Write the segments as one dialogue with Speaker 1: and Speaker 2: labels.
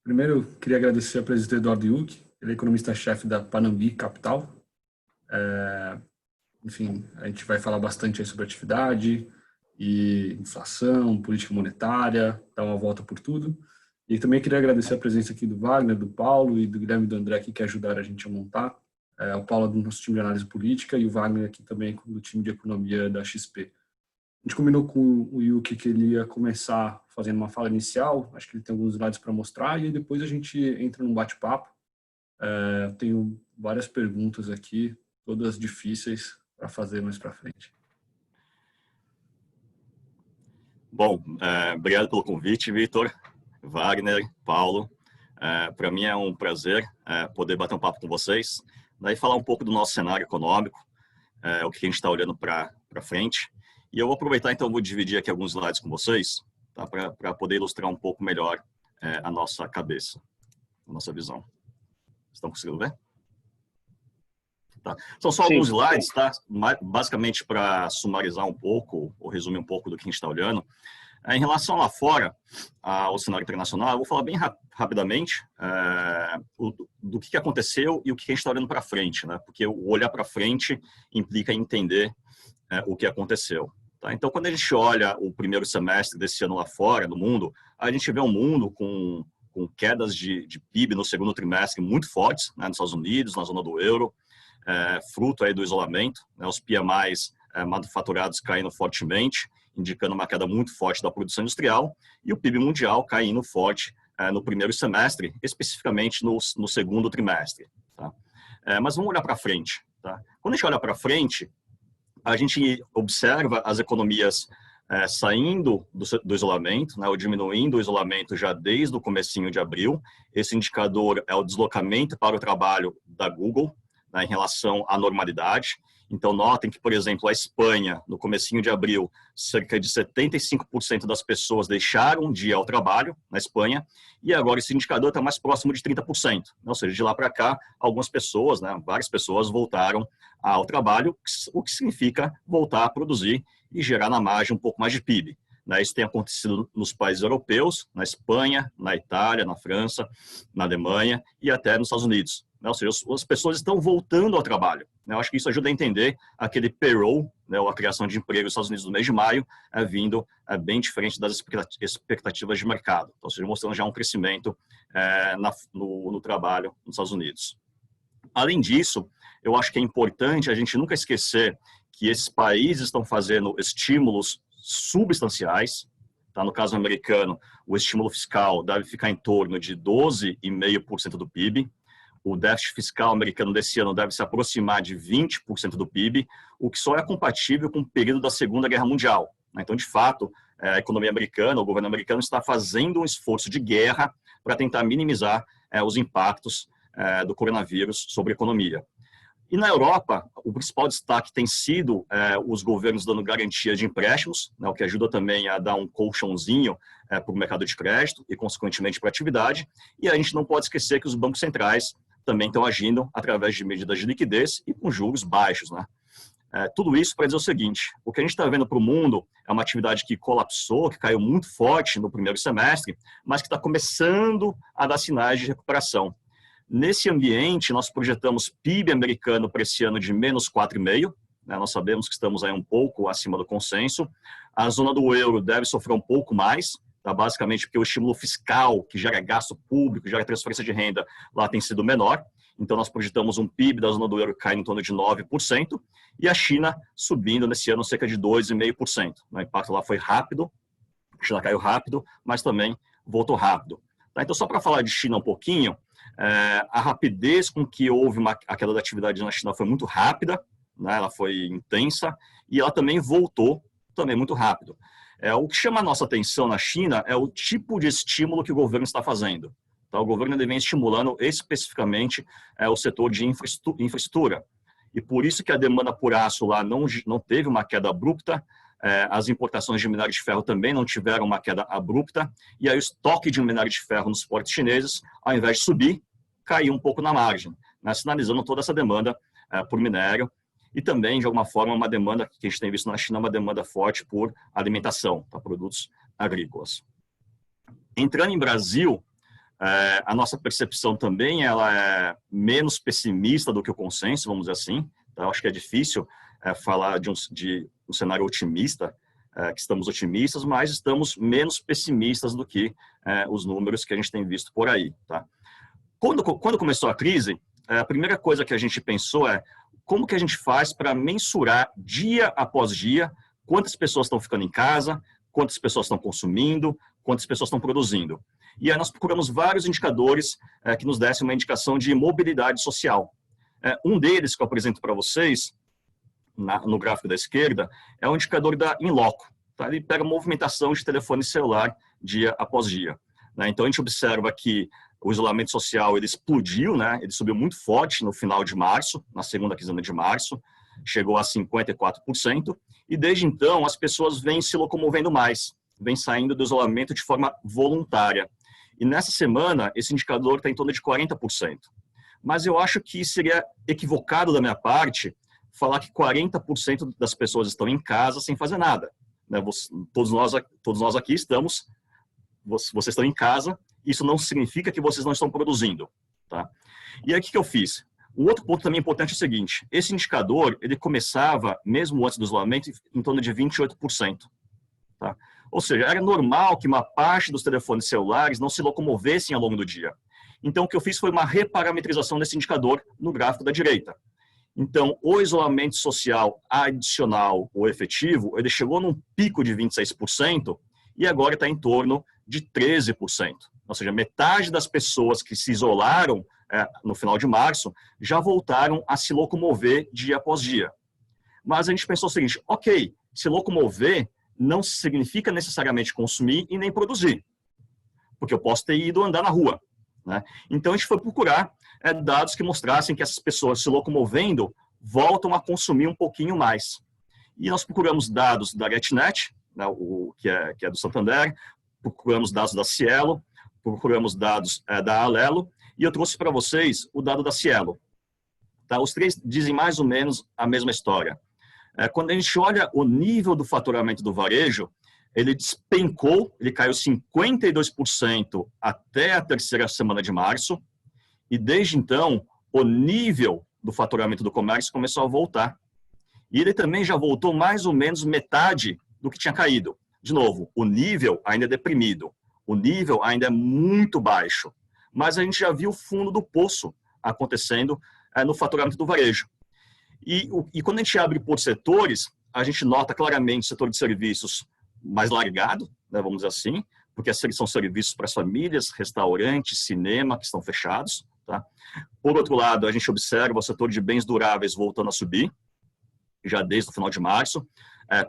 Speaker 1: Primeiro, eu queria agradecer ao presidente Eduardo Yuki, ele é economista-chefe da Panambi Capital. Enfim, a gente vai falar bastante aí sobre atividade e inflação, política monetária, dar uma volta por tudo. E também queria agradecer a presença aqui do Wagner, do Paulo e do Guilherme e do André aqui, que ajudaram a gente a montar. O Paulo é do nosso time de análise política e o Wagner aqui também do time de economia da XP. A gente combinou com o Yuki que ele ia começar fazendo uma fala inicial, acho que ele tem alguns slides para mostrar, e depois a gente entra num bate-papo. Tenho várias perguntas aqui, todas difíceis para fazer mais para frente.
Speaker 2: Bom, obrigado pelo convite, Vitor, Wagner, Paulo. Para mim é um prazer poder bater um papo com vocês, daí falar um pouco do nosso cenário econômico, o que a gente está olhando para frente. E eu vou aproveitar, então, vou dividir aqui alguns slides com vocês, tá, para poder ilustrar um pouco melhor a nossa cabeça, a nossa visão. Estão conseguindo ver? Tá. São só alguns slides, tá? Basicamente para sumarizar um pouco, ou resumir um pouco do que a gente está olhando. Em relação lá fora, ao cenário internacional, eu vou falar bem rapidamente do que aconteceu e o que a gente está olhando para frente, né? Porque o olhar para frente implica entender o que aconteceu. Tá? Então, quando a gente olha o primeiro semestre desse ano lá fora, no mundo, a gente vê um mundo com quedas de PIB no segundo trimestre muito fortes, né, nos Estados Unidos, na zona do euro, fruto aí do isolamento, né, os PMIs manufaturados caindo fortemente, indicando uma queda muito forte da produção industrial, e o PIB mundial caindo forte no primeiro semestre, especificamente no segundo trimestre. Tá? Mas vamos olhar para frente. Tá? Quando a gente olha para frente, a gente observa as economias saindo do isolamento, né, ou diminuindo o isolamento já desde o comecinho de abril. Esse indicador é o deslocamento para o trabalho da Google, né, em relação à normalidade. Então, notem que, por exemplo, a Espanha, no comecinho de abril, cerca de 75% das pessoas deixaram de ir ao trabalho na Espanha, e agora esse indicador está mais próximo de 30%. Ou seja, de lá para cá, algumas pessoas, né, várias pessoas voltaram ao trabalho, o que significa voltar a produzir e gerar na margem um pouco mais de PIB. Isso tem acontecido nos países europeus, na Espanha, na Itália, na França, na Alemanha e até nos Estados Unidos. Ou seja, as pessoas estão voltando ao trabalho. Eu acho que isso ajuda a entender aquele payroll, ou a criação de emprego nos Estados Unidos no mês de maio, vindo bem diferente das expectativas de mercado. Ou seja, mostrando já um crescimento no trabalho nos Estados Unidos. Além disso, eu acho que é importante a gente nunca esquecer que esses países estão fazendo estímulos substanciais. Tá? No caso americano, o estímulo fiscal deve ficar em torno de 12,5% do PIB. O déficit fiscal americano desse ano deve se aproximar de 20% do PIB, o que só é compatível com o período da Segunda Guerra Mundial. Então, de fato, a economia americana, o governo americano está fazendo um esforço de guerra para tentar minimizar os impactos do coronavírus sobre a economia. E na Europa, o principal destaque tem sido os governos dando garantia de empréstimos, o que ajuda também a dar um colchãozinho para o mercado de crédito e, consequentemente, para a atividade. E a gente não pode esquecer que os bancos centrais também estão agindo através de medidas de liquidez e com juros baixos. Tudo isso para dizer o seguinte: o que a gente está vendo para o mundo é uma atividade que colapsou, que caiu muito forte no primeiro semestre, mas que está começando a dar sinais de recuperação. Nesse ambiente, nós projetamos PIB americano para esse ano de menos 4,5%. Nós sabemos que estamos aí um pouco acima do consenso. A zona do euro deve sofrer um pouco mais, tá? Basicamente porque o estímulo fiscal, que gera gasto público, gera transferência de renda, lá tem sido menor. Então, nós projetamos um PIB da zona do euro caindo em torno de 9%, e a China subindo nesse ano cerca de 2,5%. O impacto lá foi rápido, a China caiu rápido, mas também voltou rápido. Tá? Então, só para falar de China um pouquinho, a rapidez com que houve a queda da atividade na China foi muito rápida, ela foi intensa, e ela também voltou também muito rápido. O que chama a nossa atenção na China é o tipo de estímulo que o governo está fazendo. Tá? O governo vem estimulando especificamente o setor de infraestrutura. E por isso que a demanda por aço lá não teve uma queda abrupta, as importações de minério de ferro também não tiveram uma queda abrupta, e aí o estoque de minério de ferro nos portos chineses, ao invés de subir, caiu um pouco na margem, sinalizando toda essa demanda por minério, e também, de alguma forma, uma demanda que a gente tem visto na China, uma demanda forte por alimentação, para produtos agrícolas. Entrando em Brasil, A nossa percepção também ela é menos pessimista do que o consenso, vamos dizer assim. Então, acho que é difícil falar de um cenário otimista, que estamos otimistas, mas estamos menos pessimistas do que os números que a gente tem visto por aí. Tá? Quando começou a crise, a primeira coisa que a gente pensou é como que a gente faz para mensurar dia após dia quantas pessoas estão ficando em casa, quantas pessoas estão consumindo, quantas pessoas estão produzindo. E aí nós procuramos vários indicadores que nos dessem uma indicação de mobilidade social. Um deles que eu apresento para vocês, no gráfico da esquerda, é o indicador da In-Loco. Tá? Ele pega a movimentação de telefone celular dia após dia. Né? Então a gente observa que o isolamento social ele explodiu, né? Ele subiu muito forte no final de março, na segunda quinzena de março, chegou a 54%, e desde então as pessoas vêm se locomovendo mais, vêm saindo do isolamento de forma voluntária. E nessa semana, esse indicador está em torno de 40%. Mas eu acho que seria equivocado da minha parte falar que 40% das pessoas estão em casa sem fazer nada. Né? Todos nós aqui estamos, vocês estão em casa, isso não significa que vocês não estão produzindo. Tá? E aí o que eu fiz? Um outro ponto também importante é o seguinte, esse indicador, ele começava, mesmo antes do isolamento, em torno de 28%. Tá? Ou seja, era normal que uma parte dos telefones celulares não se locomovessem ao longo do dia. Então, o que eu fiz foi uma reparametrização desse indicador no gráfico da direita. Então, o isolamento social adicional ou efetivo, ele chegou num pico de 26% e agora está em torno de 13%. Ou seja, metade das pessoas que se isolaram no final de março já voltaram a se locomover dia após dia. Mas a gente pensou o seguinte, ok, se locomover não significa necessariamente consumir e nem produzir, porque eu posso ter ido andar na rua. Né? Então, a gente foi procurar dados que mostrassem que essas pessoas se locomovendo voltam a consumir um pouquinho mais. E nós procuramos dados da GetNet, né, que é do Santander, procuramos dados da Cielo, procuramos dados da Alelo, e eu trouxe para vocês o dado da Cielo. Tá? Os três dizem mais ou menos a mesma história. Quando a gente olha o nível do faturamento do varejo, ele despencou, ele caiu 52% até a terceira semana de março, e desde então, o nível do faturamento do comércio começou a voltar. E ele também já voltou mais ou menos metade do que tinha caído. De novo, o nível ainda é deprimido, o nível ainda é muito baixo, mas a gente já viu o fundo do poço acontecendo no faturamento do varejo. E quando a gente abre por setores, a gente nota claramente o setor de serviços mais largado, né, vamos dizer assim, porque são serviços para as famílias, restaurantes, cinema, que estão fechados. Tá? Por outro lado, a gente observa o setor de bens duráveis voltando a subir, já desde o final de março,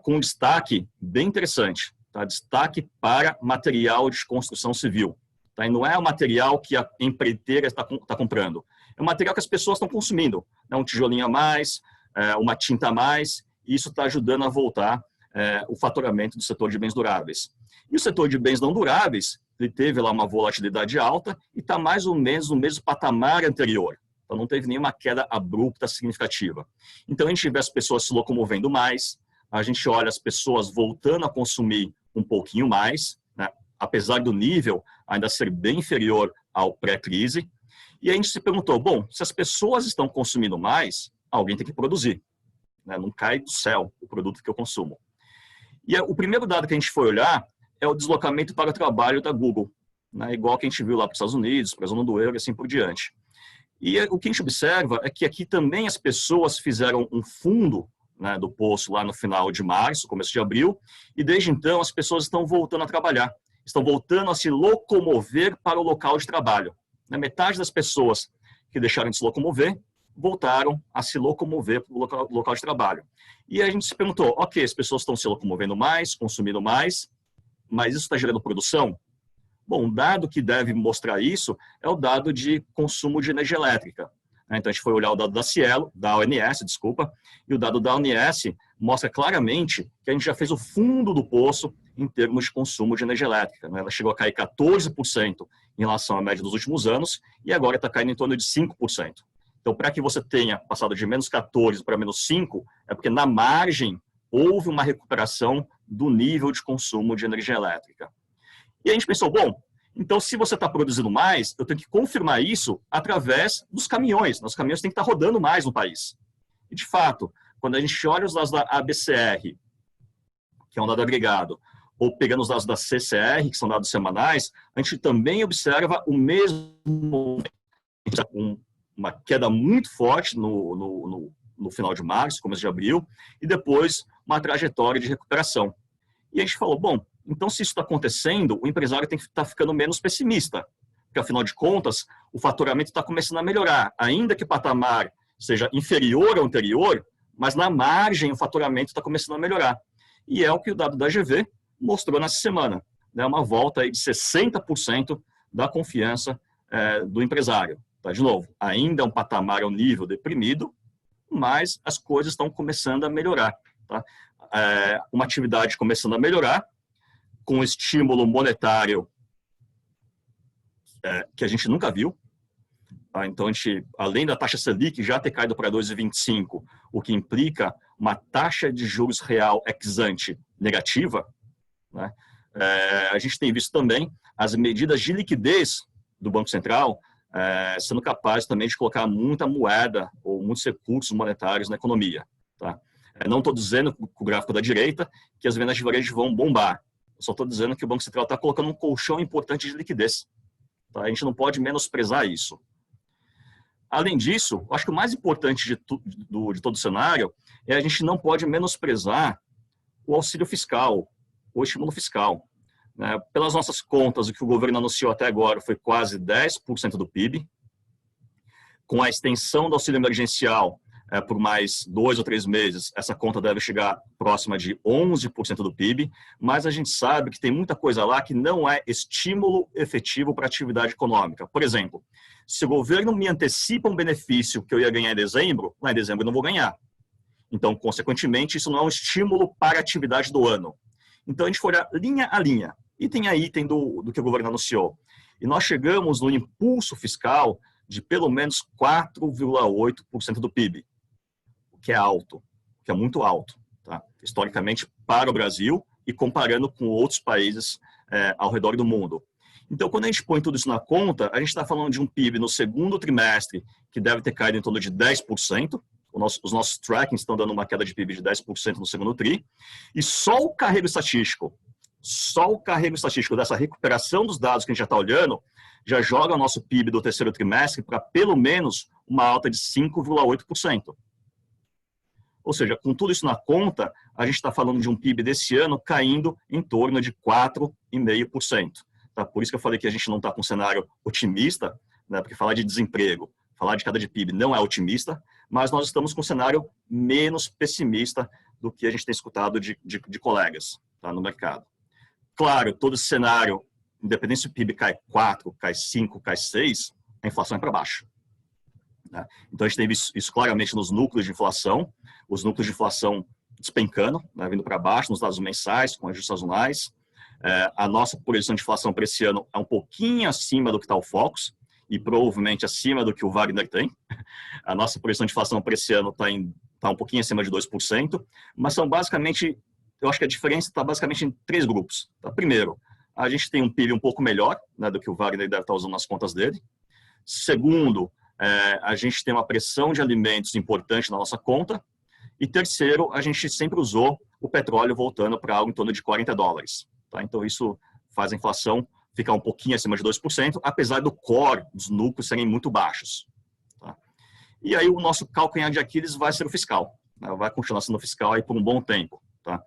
Speaker 2: com um destaque bem interessante, tá? Destaque para material de construção civil. Tá? E não é o material que a empreiteira está comprando, é o material que as pessoas estão consumindo. Né? Um tijolinho a mais, uma tinta a mais, e isso está ajudando a voltar o faturamento do setor de bens duráveis. E o setor de bens não duráveis, ele teve lá uma volatilidade alta e está mais ou menos no mesmo patamar anterior. Então, não teve nenhuma queda abrupta significativa. Então, a gente vê as pessoas se locomovendo mais, a gente olha as pessoas voltando a consumir um pouquinho mais, né? Apesar do nível ainda ser bem inferior ao pré-crise. E a gente se perguntou, bom, se as pessoas estão consumindo mais, alguém tem que produzir. Né? Não cai do céu o produto que eu consumo. E o primeiro dado que a gente foi olhar é o deslocamento para o trabalho da Google, né? Igual que a gente viu lá para os Estados Unidos, para a zona do euro e assim por diante. E o que a gente observa é que aqui também as pessoas fizeram um fundo, né, do poço lá no final de março, começo de abril, e desde então as pessoas estão voltando a trabalhar, estão voltando a se locomover para o local de trabalho. Metade das pessoas que deixaram de se locomover voltaram a se locomover para o local de trabalho. E a gente se perguntou, ok, as pessoas estão se locomovendo mais, consumindo mais, mas isso está gerando produção? Bom, um dado que deve mostrar isso é o dado de consumo de energia elétrica. Então, a gente foi olhar o dado da Cielo, da ONS, desculpa, e o dado da ONS mostra claramente que a gente já fez o fundo do poço em termos de consumo de energia elétrica. Ela chegou a cair 14% em relação à média dos últimos anos e agora está caindo em torno de 5%. Então, para que você tenha passado de menos 14 para menos 5, é porque na margem houve uma recuperação do nível de consumo de energia elétrica. E a gente pensou, bom, Então, se você está produzindo mais, eu tenho que confirmar isso através dos caminhões. Os caminhões têm que estar rodando mais no país. E, de fato, quando a gente olha os dados da ABCR, que é um dado agregado, ou pegando os dados da CCR, que são dados semanais, a gente também observa o mesmo, uma queda muito forte no final de março, começo de abril, e depois uma trajetória de recuperação. E a gente falou, bom, então se isso está acontecendo, o empresário tem que estar ficando menos pessimista, porque afinal de contas, o faturamento está começando a melhorar, ainda que o patamar seja inferior ao anterior, mas na margem o faturamento está começando a melhorar. E é o que o dado da GV mostrou nessa semana, né? Uma volta aí de 60% da confiança do empresário. Tá? De novo, ainda é um patamar ao nível deprimido, mas as coisas estão começando a melhorar. Tá? Uma atividade começando a melhorar, com estímulo monetário que a gente nunca viu. Tá? Então, a gente, além da taxa Selic já ter caído para 2,25, o que implica uma taxa de juros real ex ante negativa, né? A gente tem visto também as medidas de liquidez do Banco Central sendo capazes também de colocar muita moeda ou muitos recursos monetários na economia. Tá? Não estou dizendo, com o gráfico da direita, que as vendas de varejo vão bombar. Eu só estou dizendo que o Banco Central está colocando um colchão importante de liquidez. Tá? A gente não pode menosprezar isso. Além disso, eu acho que o mais importante de todo o cenário é a gente não pode menosprezar o auxílio fiscal, o estímulo fiscal. Pelas nossas contas, o que o governo anunciou até agora foi quase 10% do PIB. Com a extensão do auxílio emergencial por mais 2 ou 3 meses, essa conta deve chegar próxima de 11% do PIB, mas a gente sabe que tem muita coisa lá que não é estímulo efetivo para a atividade econômica. Por exemplo, se o governo me antecipa um benefício que eu ia ganhar em dezembro, lá em dezembro eu não vou ganhar. Então, consequentemente, isso não é um estímulo para a atividade do ano. Então, a gente for olhar linha a linha, item a item do que o governo anunciou. E nós chegamos no impulso fiscal de pelo menos 4,8% do PIB, o que é alto, o que é muito alto, tá? Historicamente, para o Brasil e comparando com outros países ao redor do mundo. Então, quando a gente põe tudo isso na conta, a gente está falando de um PIB no segundo trimestre que deve ter caído em torno de 10%, os nossos trackings estão dando uma queda de PIB de 10% no segundo tri, e só o carrego estatístico dessa recuperação dos dados que a gente já está olhando, já joga o nosso PIB do terceiro trimestre para pelo menos uma alta de 5,8%. Ou seja, com tudo isso na conta, a gente está falando de um PIB desse ano caindo em torno de 4,5%. Tá? Por isso que eu falei que a gente não está com um cenário otimista, né? Porque falar de desemprego, falar de queda de PIB não é otimista, mas nós estamos com um cenário menos pessimista do que a gente tem escutado de colegas, tá, no mercado. Claro, todo esse cenário, independente se o PIB cai 4, cai 5, cai 6, a inflação é para baixo. Né? Então, a gente tem visto isso claramente nos núcleos de inflação, os núcleos de inflação despencando, né, vindo para baixo nos dados mensais, com ajustes sazonais. A nossa projeção de inflação para esse ano é um pouquinho acima do que está o Focus, e provavelmente acima do que o Wagner tem. A nossa projeção de inflação para esse ano está um pouquinho acima de 2%, mas são basicamente, eu acho que a diferença está basicamente em 3 grupos. Tá? Primeiro, a gente tem um PIB um pouco melhor, né, do que o Wagner deve estar usando nas contas dele. Segundo, a gente tem uma pressão de alimentos importante na nossa conta. E terceiro, a gente sempre usou o petróleo voltando para algo em torno de $40. Tá? Então, isso faz a inflação ficar um pouquinho acima de 2%, apesar do core, dos núcleos, serem muito baixos. Tá? E aí o nosso calcanhar de Aquiles vai ser o fiscal. Né? Vai continuar sendo o fiscal aí por um bom tempo. Tá?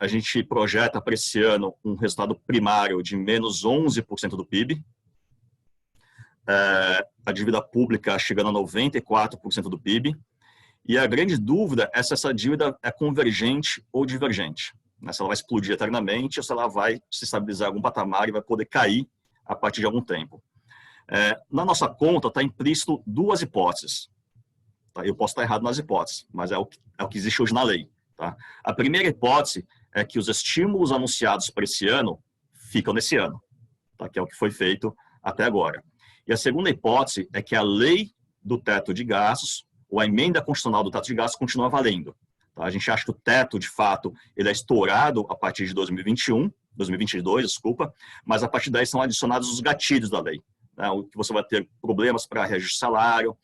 Speaker 2: A gente projeta para esse ano um resultado primário de menos 11% do PIB. A dívida pública chegando a 94% do PIB. E a grande dúvida é se essa dívida é convergente ou divergente. Se ela vai explodir eternamente ou se ela vai se estabilizar em algum patamar e vai poder cair a partir de algum tempo. Na nossa conta está implícito 2 hipóteses. Tá? Eu posso estar errado nas hipóteses, mas é o que existe hoje na lei. Tá? A primeira hipótese é que os estímulos anunciados para esse ano ficam nesse ano, tá? Que é o que foi feito até agora. E a segunda hipótese é que a lei do teto de gastos, ou a emenda constitucional do teto de gastos, continua valendo. A gente acha que o teto, de fato, ele é estourado a partir de 2021, 2022, desculpa, mas a partir daí são adicionados os gatilhos da lei, né? O que você vai ter problemas para reajuste de salário,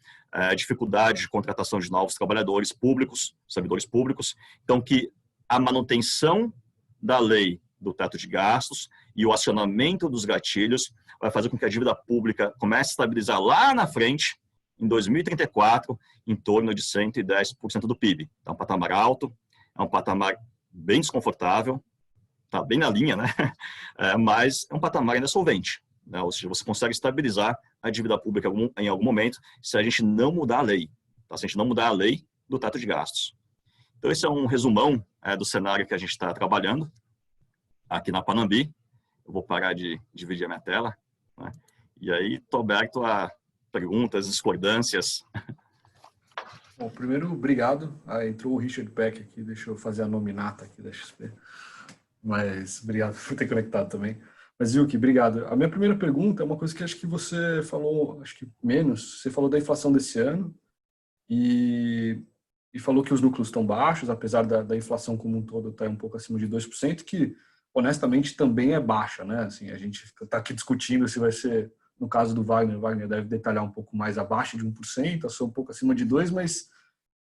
Speaker 2: dificuldade de contratação de novos trabalhadores públicos, servidores públicos. Então, que a manutenção da lei do teto de gastos e o acionamento dos gatilhos vai fazer com que a dívida pública comece a estabilizar lá na frente, em 2034, em torno de 110% do PIB. É um patamar alto, é um patamar bem desconfortável, está bem na linha, né? Mas é um patamar ainda solvente, né? Ou seja, você consegue estabilizar a dívida pública em algum momento se a gente não mudar a lei, tá? Se a gente não mudar a lei do teto de gastos. Então, esse é um resumão do cenário que a gente está trabalhando aqui na Panambi. Eu vou parar de dividir a minha tela, né? E aí estou aberto a perguntas, discordâncias.
Speaker 1: Bom, primeiro, obrigado. Entrou o Richard Peck aqui, deixa eu fazer a nominata aqui da XP. Mas obrigado por ter conectado também. Mas, Ilke, obrigado. A minha primeira pergunta é uma coisa que acho que você falou, acho que menos. Você falou da inflação desse ano e falou que os núcleos estão baixos, apesar da inflação como um todo estar um pouco acima de 2%, que, honestamente, também é baixa, né? Assim, a gente está aqui discutindo se vai ser, no caso do Wagner, deve detalhar um pouco mais abaixo de 1%, a sua um pouco acima de 2%, mas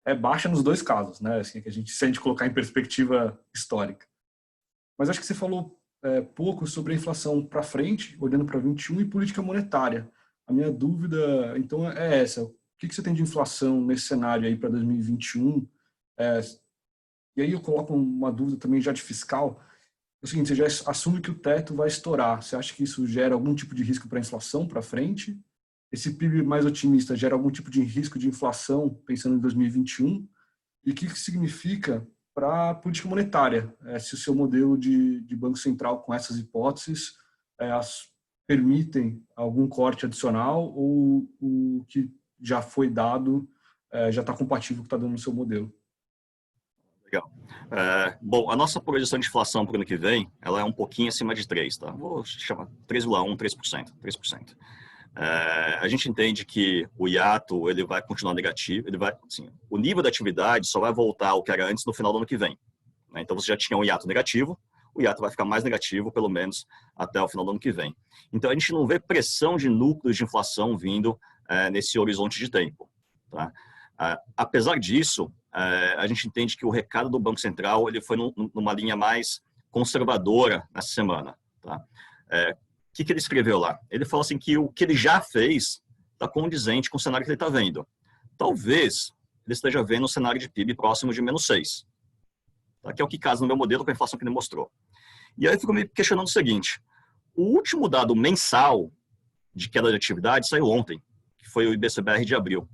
Speaker 1: é baixa nos dois casos, né? Assim, que se a gente colocar em perspectiva histórica. Mas acho que você falou pouco sobre a inflação para frente, olhando para 21, e política monetária. A minha dúvida, então, é essa. O que você tem de inflação nesse cenário aí para 2021? E aí eu coloco uma dúvida também já de fiscal. É o seguinte, você já assume que o teto vai estourar. Você acha que isso gera algum tipo de risco para a inflação para frente? Esse PIB mais otimista gera algum tipo de risco de inflação pensando em 2021? E o que significa para a política monetária, se o seu modelo de Banco Central com essas hipóteses permitem algum corte adicional ou o que já foi dado já está compatível com o que está dando no seu modelo?
Speaker 2: Legal. Bom, a nossa projeção de inflação para o ano que vem, ela é um pouquinho acima de 3%, tá? Vou chamar 3,1%, 3%. A gente entende que o hiato ele vai continuar negativo, assim, o nível da atividade só vai voltar ao que era antes no final do ano que vem, né? Então você já tinha um hiato negativo, o hiato vai ficar mais negativo, pelo menos até o final do ano que vem. Então a gente não vê pressão de núcleos de inflação vindo nesse horizonte de tempo, tá? Apesar disso, a gente entende que o recado do Banco Central ele foi numa linha mais conservadora nessa semana, tá? O que ele escreveu lá? Ele falou assim que o que ele já fez está condizente com o cenário que ele está vendo. Talvez ele esteja vendo um cenário de PIB próximo de -6%, tá? Que é o que casa no meu modelo com a inflação que ele mostrou. E aí eu fico me questionando o seguinte, o último dado mensal de queda de atividade saiu ontem, que foi o IBCBR de abril.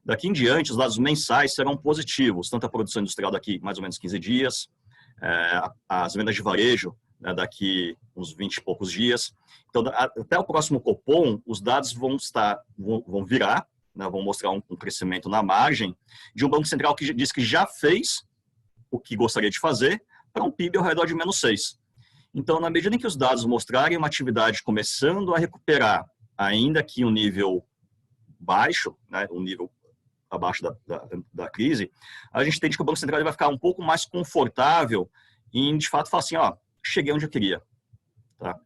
Speaker 2: Daqui em diante, os dados mensais serão positivos, tanto a produção industrial daqui mais ou menos 15 dias, as vendas de varejo daqui uns 20 e poucos dias. Então, até o próximo Copom, os dados vão virar, né, vão mostrar um crescimento na margem de um Banco Central que diz que já fez o que gostaria de fazer para um PIB ao redor de -6%. Então, na medida em que os dados mostrarem uma atividade começando a recuperar, ainda que um nível baixo, né, um nível abaixo da crise, a gente entende que o Banco Central vai ficar um pouco mais confortável em, de fato, falar assim, ó, cheguei onde eu queria. Tá?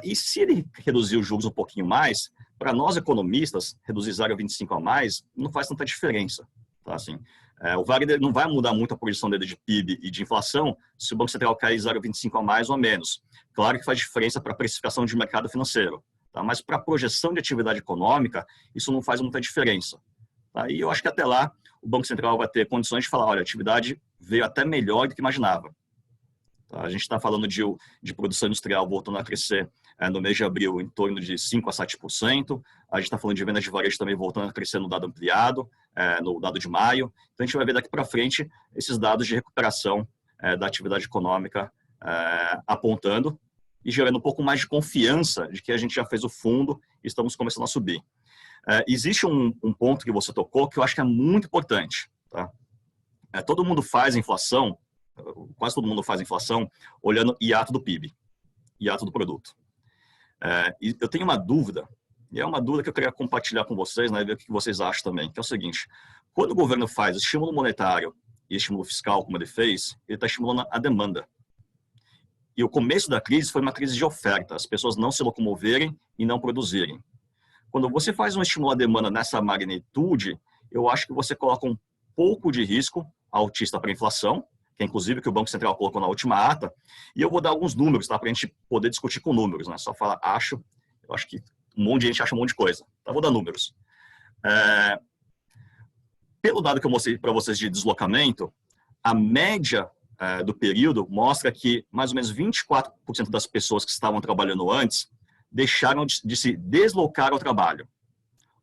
Speaker 2: E se ele reduzir os juros um pouquinho mais, para nós economistas, reduzir 0,25 a mais não faz tanta diferença. Tá? Assim, o Wagner não vai mudar muito a projeção dele de PIB e de inflação se o Banco Central cair 0,25 a mais ou a menos. Claro que faz diferença para a precificação de mercado financeiro, tá? Mas para a projeção de atividade econômica, isso não faz muita diferença. Tá? E eu acho que até lá o Banco Central vai ter condições de falar, olha, a atividade veio até melhor do que imaginava. Tá? A gente está falando de produção industrial voltando a crescer no mês de abril em torno de 5% a 7%. A gente está falando de vendas de varejo também voltando a crescer no dado ampliado, no dado de maio. Então, a gente vai ver daqui para frente esses dados de recuperação da atividade econômica apontando e gerando um pouco mais de confiança de que a gente já fez o fundo e estamos começando a subir. Existe um ponto que você tocou que eu acho que é muito importante. Tá? Todo mundo faz inflação, quase todo mundo faz inflação, olhando hiato do PIB, hiato do produto. E eu tenho uma dúvida, e é uma dúvida que eu queria compartilhar com vocês, né, ver o que vocês acham também, que é o seguinte, quando o governo faz estímulo monetário e estímulo fiscal, como ele fez, ele está estimulando a demanda. E o começo da crise foi uma crise de oferta, as pessoas não se locomoverem e não produzirem. Quando você faz um estímulo à demanda nessa magnitude, eu acho que você coloca um pouco de risco altista para a inflação, que é inclusive que o Banco Central colocou na última ata, e eu vou dar alguns números, tá, para a gente poder discutir com números, né? Só falar eu acho que um monte de gente acha um monte de coisa. Então, vou dar números. Pelo dado que eu mostrei para vocês de deslocamento, a média do período mostra que mais ou menos 24% das pessoas que estavam trabalhando antes deixaram de se deslocar ao trabalho.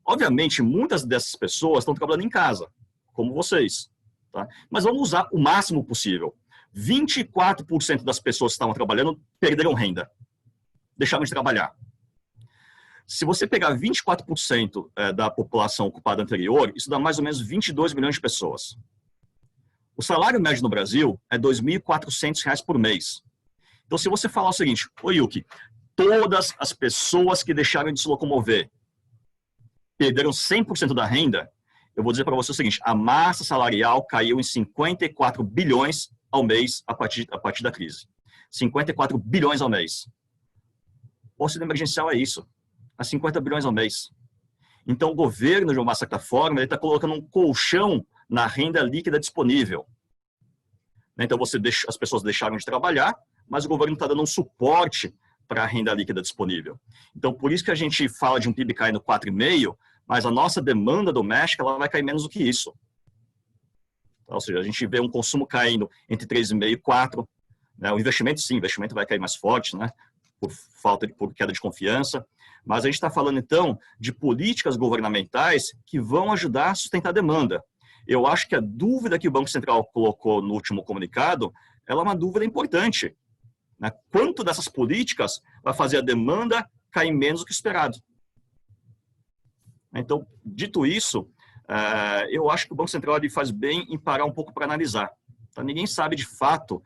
Speaker 2: Obviamente, muitas dessas pessoas estão trabalhando em casa, como vocês. Tá? Mas vamos usar o máximo possível. 24% das pessoas que estavam trabalhando perderam renda, deixaram de trabalhar. Se você pegar 24% da população ocupada anterior, isso dá mais ou menos 22 milhões de pessoas. O salário médio no Brasil é R$ 2.400 por mês. Então, se você falar o seguinte, ô Yuki, todas as pessoas que deixaram de se locomover perderam 100% da renda, eu vou dizer para você o seguinte, a massa salarial caiu em 54 bilhões ao mês a partir da crise. 54 bilhões ao mês. O auxílio emergencial é isso. A 50 bilhões ao mês. Então, o governo, de uma certa forma, ele está colocando um colchão na renda líquida disponível. Então, as pessoas deixaram de trabalhar, mas o governo está dando um suporte para a renda líquida disponível. Então, por isso que a gente fala de um PIB caindo 4,5%, mas a nossa demanda doméstica ela vai cair menos do que isso. Ou seja, a gente vê um consumo caindo entre 3,5% e 4%. Né? O investimento, sim, o investimento vai cair mais forte, né? Por queda de confiança. Mas a gente está falando, então, de políticas governamentais que vão ajudar a sustentar a demanda. Eu acho que a dúvida que o Banco Central colocou no último comunicado, ela é uma dúvida importante. Né? Quanto dessas políticas vai fazer a demanda cair menos do que esperado? Então, dito isso, eu acho que o Banco Central faz bem em parar um pouco para analisar. Então, ninguém sabe, de fato,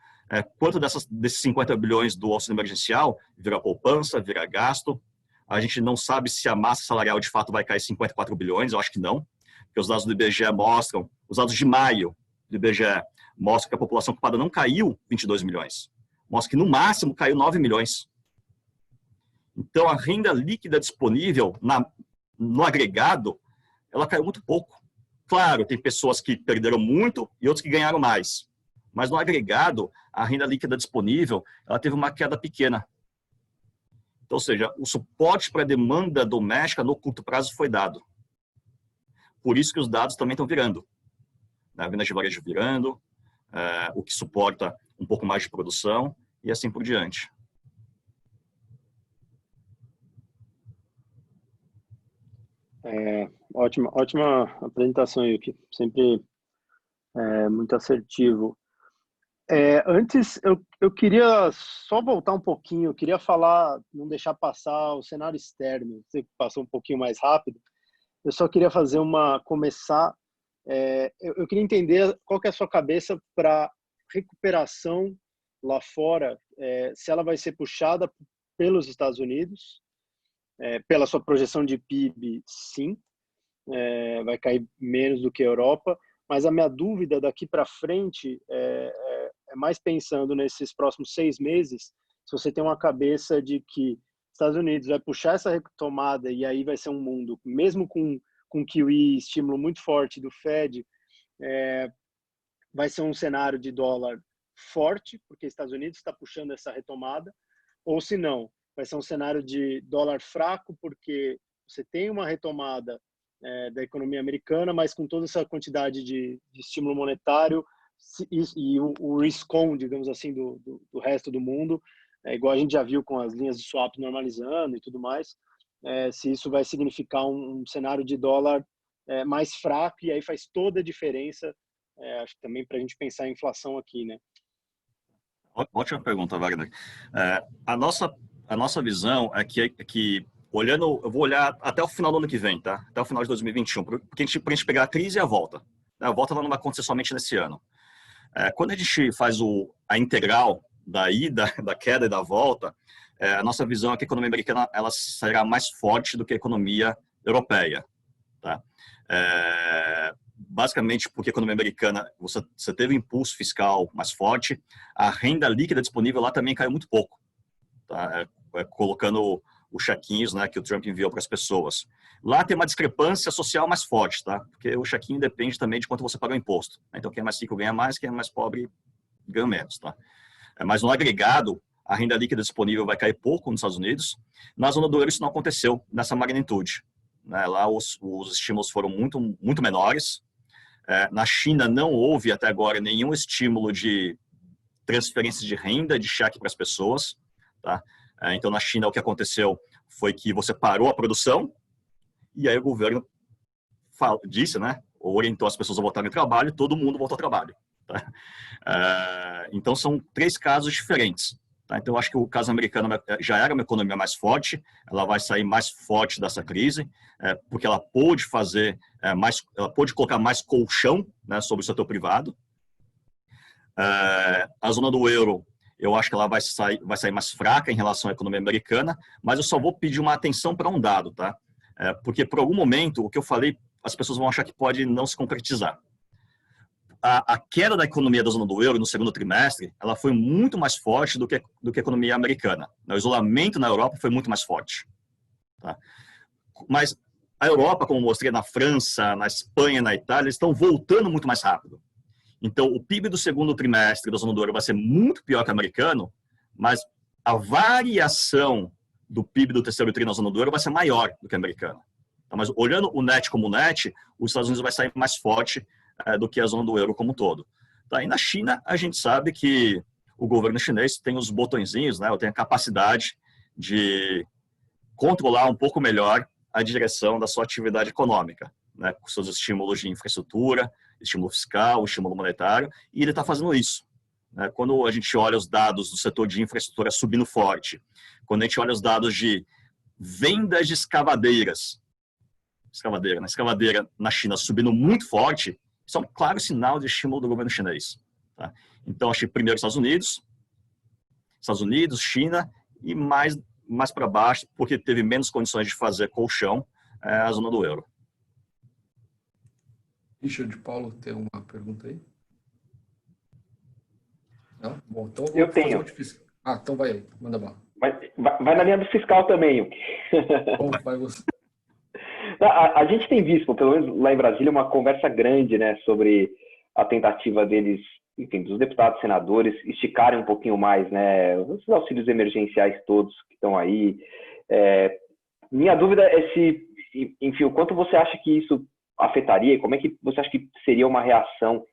Speaker 2: quanto desses 50 bilhões do auxílio emergencial vira poupança, vira gasto. A gente não sabe se a massa salarial de fato vai cair 54 bilhões, eu acho que não, porque os dados do IBGE mostram, os dados de maio do IBGE mostram que a população ocupada não caiu 22 milhões, mostra que no máximo caiu 9 milhões. Então a renda líquida disponível no agregado, ela caiu muito pouco. Claro, tem pessoas que perderam muito e outros que ganharam mais, mas no agregado, a renda líquida disponível, ela teve uma queda pequena. Então, ou seja, o suporte para a demanda doméstica no curto prazo foi dado. Por isso que os dados também estão virando. A venda de varejo virando, o que suporta um pouco mais de produção e assim por diante.
Speaker 3: Ótima apresentação, Yuki. Sempre muito assertivo. Antes, eu queria só voltar um pouquinho, eu queria falar, não deixar passar o cenário externo. Você passou um pouquinho mais rápido. Eu só queria começar. Eu queria entender qual que é a sua cabeça para recuperação lá fora, se ela vai ser puxada pelos Estados Unidos, pela sua projeção de PIB, sim, vai cair menos do que a Europa, mas a minha dúvida daqui para frente é mais pensando nesses próximos 6 meses, se você tem uma cabeça de que Estados Unidos vai puxar essa retomada e aí vai ser um mundo, mesmo com QE, estímulo muito forte do Fed, vai ser um cenário de dólar forte, porque Estados Unidos está puxando essa retomada, ou se não, vai ser um cenário de dólar fraco, porque você tem uma retomada da economia americana, mas com toda essa quantidade de estímulo monetário e o risk-on, digamos assim, do resto do mundo, igual a gente já viu com as linhas de swap normalizando e tudo mais, se isso vai significar um cenário de dólar mais fraco, e aí faz toda a diferença, acho que também para a gente pensar em inflação aqui, né?
Speaker 2: Ótima pergunta, Wagner. A nossa visão é que olhando, eu vou olhar até o final do ano que vem, tá? Até o final de 2021, para a gente pegar a crise e a volta. A volta não vai acontecer somente nesse ano. Quando a gente faz a integral da ida, da queda e da volta, a nossa visão é que a economia americana ela será mais forte do que a economia europeia. Tá? basicamente porque a economia americana, você teve um impulso fiscal mais forte, a renda líquida disponível lá também caiu muito pouco, tá? Colocando os chequinhos, né, que o Trump enviou para as pessoas. Lá tem uma discrepância social mais forte, tá? Porque o chequinho depende também de quanto você paga o imposto. Então, quem é mais rico ganha mais, quem é mais pobre ganha menos, tá? Mas no agregado, a renda líquida disponível vai cair pouco nos Estados Unidos. Na zona do euro isso não aconteceu nessa magnitude, né? Lá os estímulos foram muito menores. Na China não houve até agora nenhum estímulo de transferência de renda, de cheque para as pessoas, tá? Então na China o que aconteceu foi que você parou a produção e aí o governo disse, né, orientou as pessoas a voltarem ao trabalho, todo mundo voltou ao trabalho, tá? Então são 3 casos diferentes. Tá? Então, eu acho que o caso americano já era uma economia mais forte, ela vai sair mais forte dessa crise, porque ela pôde ela pôde colocar mais colchão, né, sobre o setor privado. A zona do euro, eu acho que ela vai sair mais fraca em relação à economia americana, mas eu só vou pedir uma atenção para um dado, tá? Porque por algum momento, o que eu falei, as pessoas vão achar que pode não se concretizar. A queda da economia da zona do euro no segundo trimestre, ela foi muito mais forte do que a economia americana. O isolamento na Europa foi muito mais forte. Tá? Mas a Europa, como mostrei na França, na Espanha, na Itália, eles estão voltando muito mais rápido. Então, o PIB do segundo trimestre da zona do euro vai ser muito pior que o americano, mas a variação do PIB do terceiro trimestre na zona do euro vai ser maior do que a americana. Tá? Mas olhando o net como net, os Estados Unidos vai sair mais forte do que a zona do euro como um todo. Tá? E na China, a gente sabe que o governo chinês tem os botõezinhos, né, tem a capacidade de controlar um pouco melhor a direção da sua atividade econômica, né, com seus estímulos de infraestrutura, estímulo fiscal, estímulo monetário, e ele está fazendo isso. Né? Quando a gente olha os dados do setor de infraestrutura subindo forte, quando a gente olha os dados de vendas de escavadeira na China subindo muito forte, isso é um claro sinal de estímulo do governo chinês. Tá? Então, achei primeiro Estados Unidos, China, e mais para baixo, porque teve menos condições de fazer colchão, a zona do euro.
Speaker 1: Richard, Paulo, tem uma pergunta aí? Não? Bom, então
Speaker 4: eu tenho.
Speaker 1: Então vai aí, manda bala.
Speaker 4: Vai na linha do fiscal também.
Speaker 1: Bom, vai você.
Speaker 4: A gente tem visto, pelo menos lá em Brasília, uma conversa grande, né, sobre a tentativa deles, enfim, dos deputados e senadores esticarem um pouquinho mais, né, os auxílios emergenciais todos que estão aí. Minha dúvida é se, enfim, o quanto você acha que isso afetaria, como é que você acha que seria uma reação?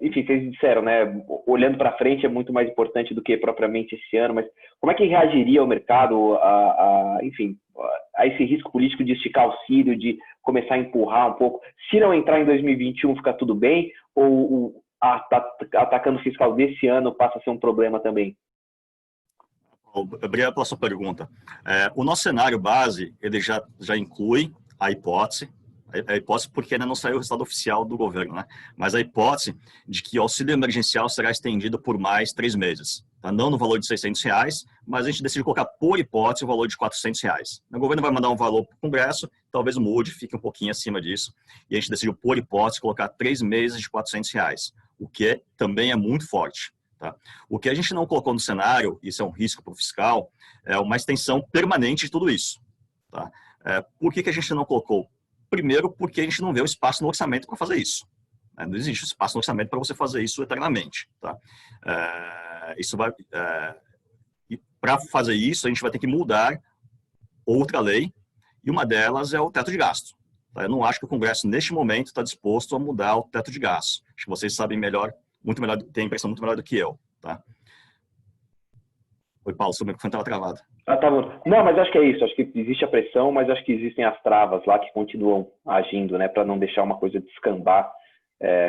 Speaker 4: Enfim, vocês disseram, né, olhando para frente é muito mais importante do que propriamente esse ano, mas como é que reagiria o mercado enfim, a esse risco político de esticar auxílio, de começar a empurrar um pouco? Se não entrar em 2021, fica tudo bem? Ou atacando o fiscal desse ano passa a ser um problema também?
Speaker 2: Obrigado pela sua pergunta. O nosso cenário base, ele já inclui a hipótese porque ainda não saiu o resultado oficial do governo, né? Mas a hipótese de que o auxílio emergencial será estendido por mais 3 meses. Tá? Não no valor de R$600, mas a gente decidiu colocar por hipótese o valor de R$400. O governo vai mandar um valor para o Congresso, talvez mude, fique um pouquinho acima disso, e a gente decidiu por hipótese colocar 3 meses de R$400, o que também é muito forte. Tá? O que a gente não colocou no cenário, isso é um risco para o fiscal, é uma extensão permanente de tudo isso. Tá? Por que a gente não colocou? Primeiro, porque a gente não vê o espaço no orçamento para fazer isso. Não existe espaço no orçamento para você fazer isso eternamente. Tá? Para fazer isso, a gente vai ter que mudar outra lei, e uma delas é o teto de gasto. Tá? Eu não acho que o Congresso, neste momento, está disposto a mudar o teto de gasto. Acho que vocês sabem melhor, muito melhor, têm a impressão muito melhor do que eu. Tá? Oi, Paulo, seu microfone estava travado.
Speaker 4: Tá bom. Não, mas acho que é isso. Acho que existe a pressão, mas acho que existem as travas lá que continuam agindo, né, para não deixar uma coisa descambar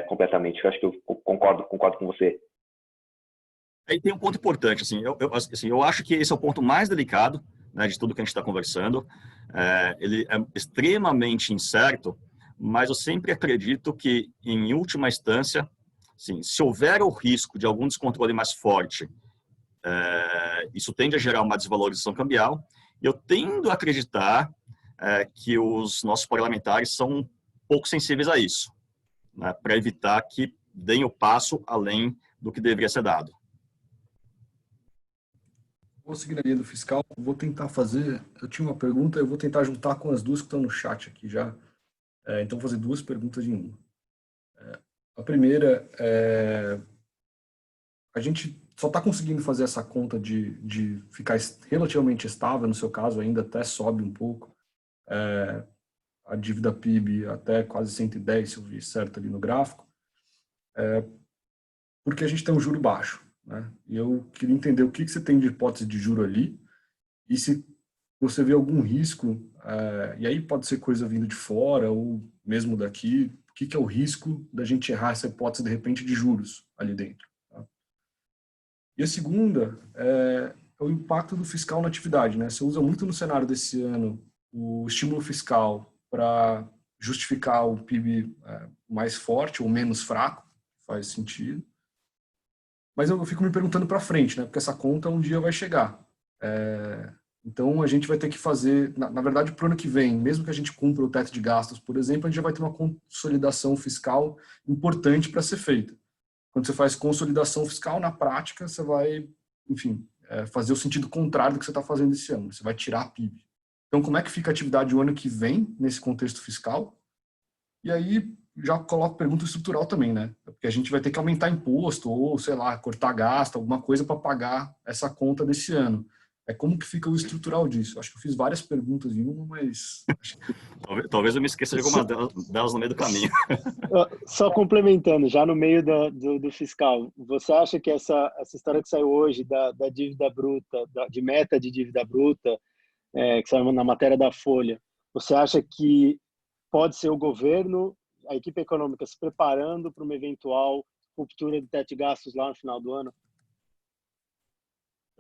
Speaker 4: completamente. Eu acho que eu concordo com você.
Speaker 2: Aí tem um ponto importante. Eu acho que esse é o ponto mais delicado, né, de tudo que a gente está conversando. Ele é extremamente incerto, mas eu sempre acredito que, em última instância, assim, se houver o risco de algum descontrole mais forte, isso tende a gerar uma desvalorização cambial, e eu tendo a acreditar que os nossos parlamentares são um pouco sensíveis a isso. né, para evitar que deem o passo além do que deveria ser dado.
Speaker 1: Vou seguir na linha do fiscal, vou tentar fazer, eu tinha uma pergunta, eu vou tentar juntar com as duas que estão no chat aqui já. Então, vou fazer duas perguntas em uma. A primeira é, a gente só está conseguindo fazer essa conta de ficar relativamente estável, no seu caso ainda até sobe um pouco, a dívida PIB até quase 110, se eu vi certo ali no gráfico, porque a gente tem um juro baixo, né? E eu queria entender o que você tem de hipótese de juro ali, e se você vê algum risco, e aí pode ser coisa vindo de fora ou mesmo daqui, o que é o risco da gente errar essa hipótese, de repente, de juros ali dentro. Tá? E a segunda é o impacto do fiscal na atividade, né? Você usa muito no cenário desse ano o estímulo fiscal para justificar o PIB mais forte ou menos fraco, faz sentido. Mas eu fico me perguntando para frente, né? Porque essa conta um dia vai chegar. Então, a gente vai ter que fazer, na verdade, para o ano que vem, mesmo que a gente cumpra o teto de gastos, por exemplo, a gente já vai ter uma consolidação fiscal importante para ser feita. Quando você faz consolidação fiscal, na prática, você vai, enfim, fazer o sentido contrário do que você está fazendo esse ano. Você vai tirar PIB. Então, como é que fica a atividade o ano que vem, nesse contexto fiscal? E aí, já coloco pergunta estrutural também, né? Porque a gente vai ter que aumentar imposto ou, sei lá, cortar gasto, alguma coisa para pagar essa conta desse ano. Como que fica o estrutural disso? Acho que eu fiz várias perguntas em uma, mas...
Speaker 2: Talvez eu me esqueça de alguma delas no meio do caminho.
Speaker 3: Só complementando, já no meio do fiscal, você acha que essa história que saiu hoje da dívida bruta, de meta de dívida bruta, que saiu na matéria da Folha, você acha que pode ser o governo, a equipe econômica se preparando para uma eventual ruptura do teto de gastos lá no final do ano?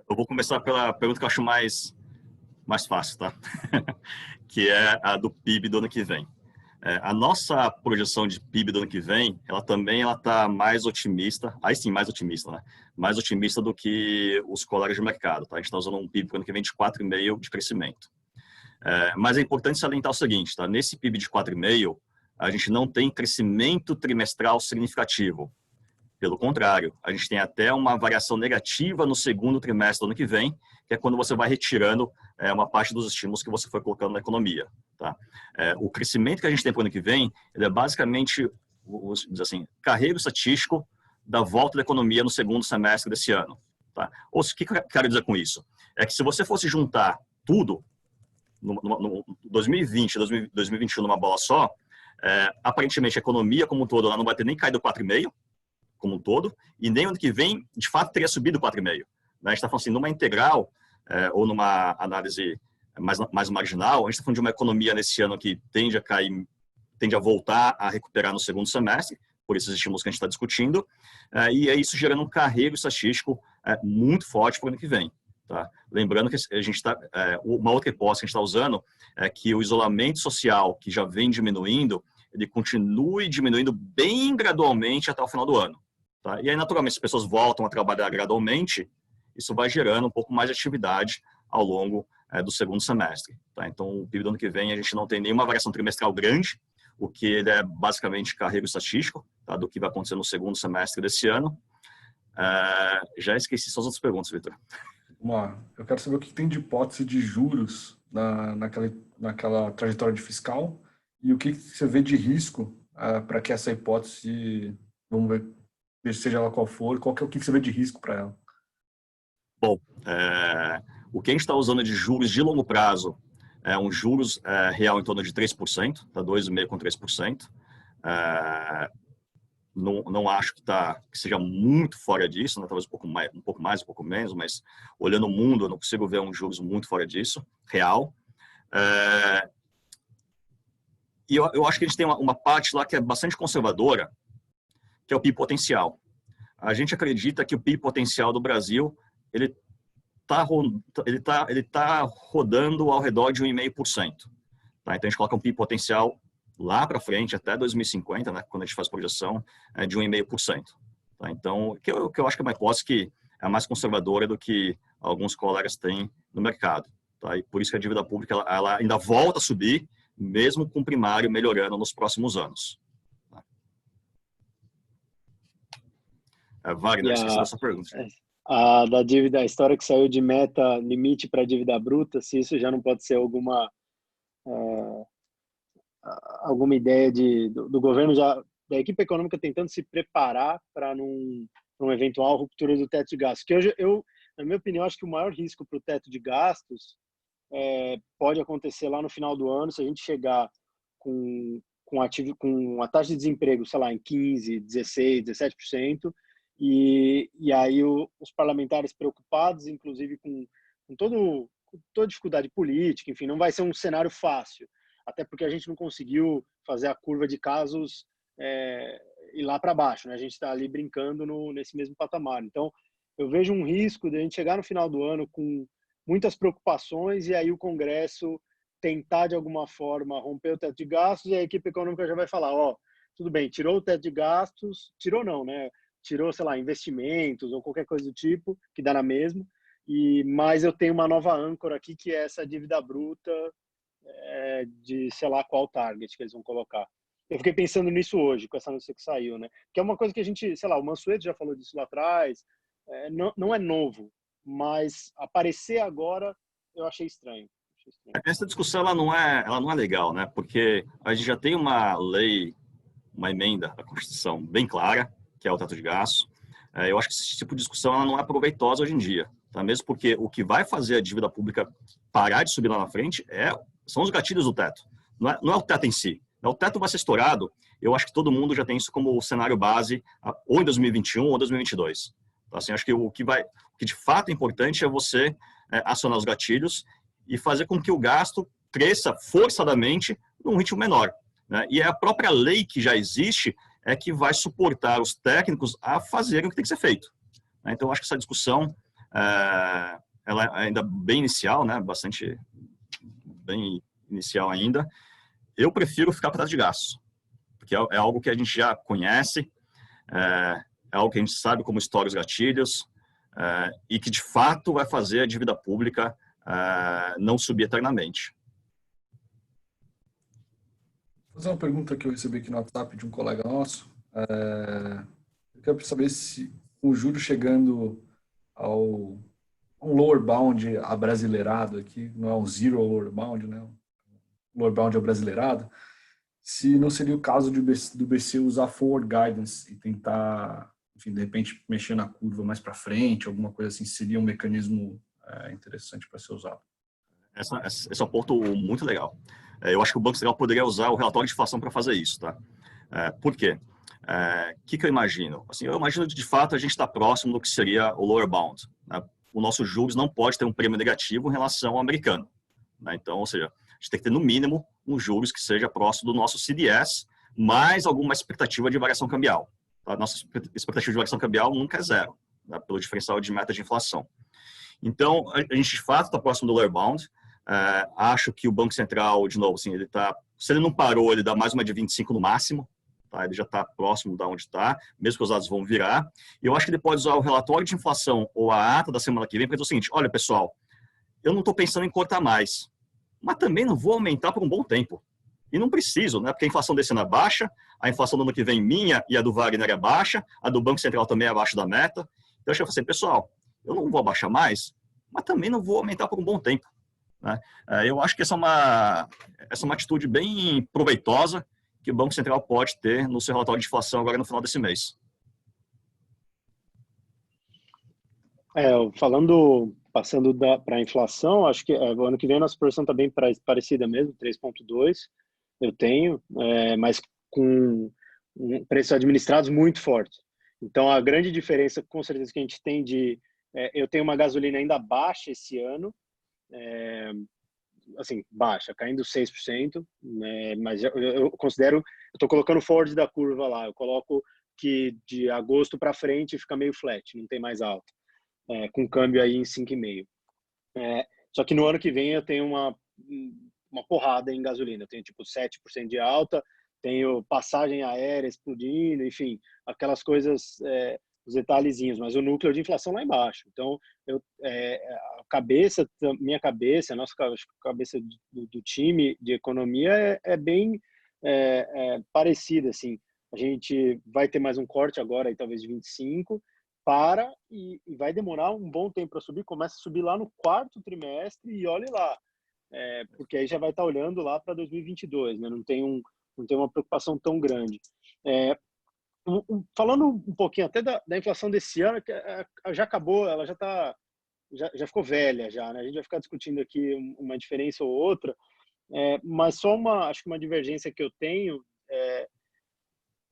Speaker 2: Eu vou começar pela pergunta que eu acho mais fácil, tá? Que é a do PIB do ano que vem. A nossa projeção de PIB do ano que vem, ela está mais otimista, aí sim, mais otimista, né? Mais otimista do que os colegas de mercado, tá? A gente está usando um PIB para o ano que vem de 4,5% de crescimento. Mas é importante salientar o seguinte, tá? Nesse PIB de 4,5%, a gente não tem crescimento trimestral significativo. Pelo contrário, a gente tem até uma variação negativa no segundo trimestre do ano que vem, que é quando você vai retirando uma parte dos estímulos que você foi colocando na economia. Tá? O crescimento que a gente tem para o ano que vem, ele é basicamente, diz assim, carrego estatístico da volta da economia no segundo semestre desse ano. Tá? Ou o que eu quero dizer com isso? É que se você fosse juntar tudo, no 2020, 2021 numa bola só, aparentemente a economia como um todo ela não vai ter nem caído 4,5%, como um todo, e nem ano que vem, de fato, teria subido 4,5%. Né? A gente está falando assim, numa integral, ou numa análise mais marginal, a gente está falando de uma economia nesse ano que tende a cair, tende a voltar a recuperar no segundo semestre, por esses estímulos que a gente está discutindo, e é isso gerando um carrego estatístico muito forte para o ano que vem. Tá? Lembrando que a gente está, uma outra hipótese que a gente está usando é que o isolamento social, que já vem diminuindo, ele continue diminuindo bem gradualmente até o final do ano. Tá? E aí, naturalmente, as pessoas voltam a trabalhar gradualmente, isso vai gerando um pouco mais de atividade ao longo do segundo semestre. Tá? Então, o PIB do ano que vem, a gente não tem nenhuma variação trimestral grande, o que ele é basicamente carrego estatístico, tá? Do que vai acontecer no segundo semestre desse ano. Já esqueci suas outras perguntas, Vitor.
Speaker 1: Eu quero saber o que tem de hipótese de juros naquela trajetória de fiscal e o que você vê de risco para que essa hipótese, vamos ver, seja ela qual for, o que você vê de risco para ela?
Speaker 2: Bom, o que a gente está usando de juros de longo prazo é um juros real em torno de 3%, tá? 2,5% com 3%. Não acho que seja muito fora disso, né? Talvez um pouco mais, um pouco menos, mas olhando o mundo, eu não consigo ver um juros muito fora disso, real. E eu acho que a gente tem uma parte lá que é bastante conservadora, que é o PIB potencial. A gente acredita que o PIB potencial do Brasil ele tá rodando ao redor de 1,5%. Tá? Então, a gente coloca um PIB potencial lá para frente, até 2050, né, quando a gente faz projeção, de 1,5%. Tá? Então, o que eu acho que é uma hipótese que é mais conservadora do que alguns colegas têm no mercado. Tá? E por isso que a dívida pública ela ainda volta a subir, mesmo com o primário melhorando nos próximos anos. Tá? Wagner,
Speaker 3: E
Speaker 2: esqueci da sua pergunta.
Speaker 3: a da dívida, a história que saiu de meta limite para dívida bruta, se isso já não pode ser alguma ideia do governo já, da equipe econômica tentando se preparar para uma eventual ruptura do teto de gastos. Que hoje na minha opinião, acho que o maior risco para o teto de gastos pode acontecer lá no final do ano, se a gente chegar com a taxa de desemprego, sei lá, em 15, 16, 17%, e aí os parlamentares preocupados, inclusive com toda dificuldade política, enfim, não vai ser um cenário fácil, até porque a gente não conseguiu fazer a curva de casos ir lá para baixo, né? A gente está ali brincando nesse mesmo patamar. Então, eu vejo um risco de a gente chegar no final do ano com muitas preocupações e aí o Congresso tentar, de alguma forma, romper o teto de gastos e a equipe econômica já vai falar, tudo bem, tirou o teto de gastos, tirou não, né? Tirou, sei lá, investimentos ou qualquer coisa do tipo, que dá na mesma, mas eu tenho uma nova âncora aqui, que é essa dívida bruta de, sei lá, qual target que eles vão colocar. Eu fiquei pensando nisso hoje, com essa notícia que saiu, né? Que é uma coisa que a gente, sei lá, o Mansueto já falou disso lá atrás, não é novo, mas aparecer agora eu achei estranho.
Speaker 2: Essa discussão ela não é legal, né? Porque a gente já tem uma lei, uma emenda da Constituição bem clara, que é o teto de gastos. Eu acho que esse tipo de discussão ela não é proveitosa hoje em dia, tá? Mesmo porque o que vai fazer a dívida pública parar de subir lá na frente são os gatilhos do teto. Não é o teto em si. O teto vai ser estourado. Eu acho que todo mundo já tem isso como cenário base, ou em 2021 ou 2022. Então, assim, acho que o que de fato é importante é você acionar os gatilhos e fazer com que o gasto cresça forçadamente num ritmo menor, né? E é a própria lei que já existe que vai suportar os técnicos a fazerem o que tem que ser feito. Então, acho que essa discussão ela é ainda bem inicial, né? Bastante bem inicial ainda. Eu prefiro ficar para trás de gastos, porque é algo que a gente já conhece, é algo que a gente sabe como estoura os gatilhos, e que de fato vai fazer a dívida pública não subir eternamente.
Speaker 1: Vou fazer uma pergunta que eu recebi aqui no WhatsApp de um colega nosso. Eu quero saber se o juro chegando ao um lower bound abrasileirado aqui, não é um zero lower bound, né? Um lower bound abrasileirado, se não seria o caso do BC usar forward guidance e tentar, enfim, de repente mexer na curva mais para frente, alguma coisa assim, seria um mecanismo interessante para ser usado.
Speaker 2: Esse é um ponto muito legal. Eu acho que o Banco Central poderia usar o relatório de inflação para fazer isso, tá? Por quê? O que eu imagino? Assim, eu imagino que, de fato, a gente está próximo do que seria o lower bound, né? O nosso juros não pode ter um prêmio negativo em relação ao americano, né? Então, ou seja, a gente tem que ter, no mínimo, um juros que seja próximo do nosso CDS, mais alguma expectativa de variação cambial. A nossa expectativa de variação cambial nunca é zero, né? Pelo diferencial de meta de inflação. Então, a gente, de fato, está próximo do lower bound. Acho que o Banco Central, de novo, assim, se ele não parou, ele dá mais uma de 25 no máximo, tá? Ele já está próximo de onde está, mesmo que os dados vão virar. E eu acho que ele pode usar o relatório de inflação ou a ata da semana que vem para dizer o seguinte: olha, pessoal, eu não estou pensando em cortar mais, mas também não vou aumentar por um bom tempo. E não preciso, né? Porque a inflação desse ano é baixa, a inflação do ano que vem minha e a do Wagner é baixa, a do Banco Central também é abaixo da meta. Então, eu acho assim, pessoal, eu não vou abaixar mais, mas também não vou aumentar por um bom tempo, né? Eu acho que essa é uma atitude bem proveitosa que o Banco Central pode ter no seu relatório de inflação agora no final desse mês.
Speaker 3: Passando para a inflação, acho que o ano que vem a nossa projeção está bem parecida mesmo, 3,2 eu tenho, mas com preços administrados muito fortes. Então, a grande diferença, com certeza, que a gente tem eu tenho uma gasolina ainda baixa esse ano, assim, baixa, caindo 6%, né, mas eu considero, eu estou colocando o forward da curva lá, eu coloco que de agosto para frente fica meio flat, não tem mais alta, com câmbio aí em 5,5. Só que no ano que vem eu tenho uma porrada em gasolina, eu tenho tipo 7% de alta, tenho passagem aérea explodindo, enfim, aquelas coisas, os detalhezinhos, mas o núcleo de inflação lá embaixo. Então, minha cabeça, a nossa cabeça do time de economia é bem parecida, assim. A gente vai ter mais um corte agora, aí, talvez de 25, para e vai demorar um bom tempo para subir, começa a subir lá no quarto trimestre e olhe lá, porque aí já vai estar olhando lá para 2022, né? Não tem uma preocupação tão grande. Falando um pouquinho até da inflação desse ano, que já acabou, ela já ficou velha já, né? A gente vai ficar discutindo aqui uma diferença ou outra, mas só acho que uma divergência que eu tenho,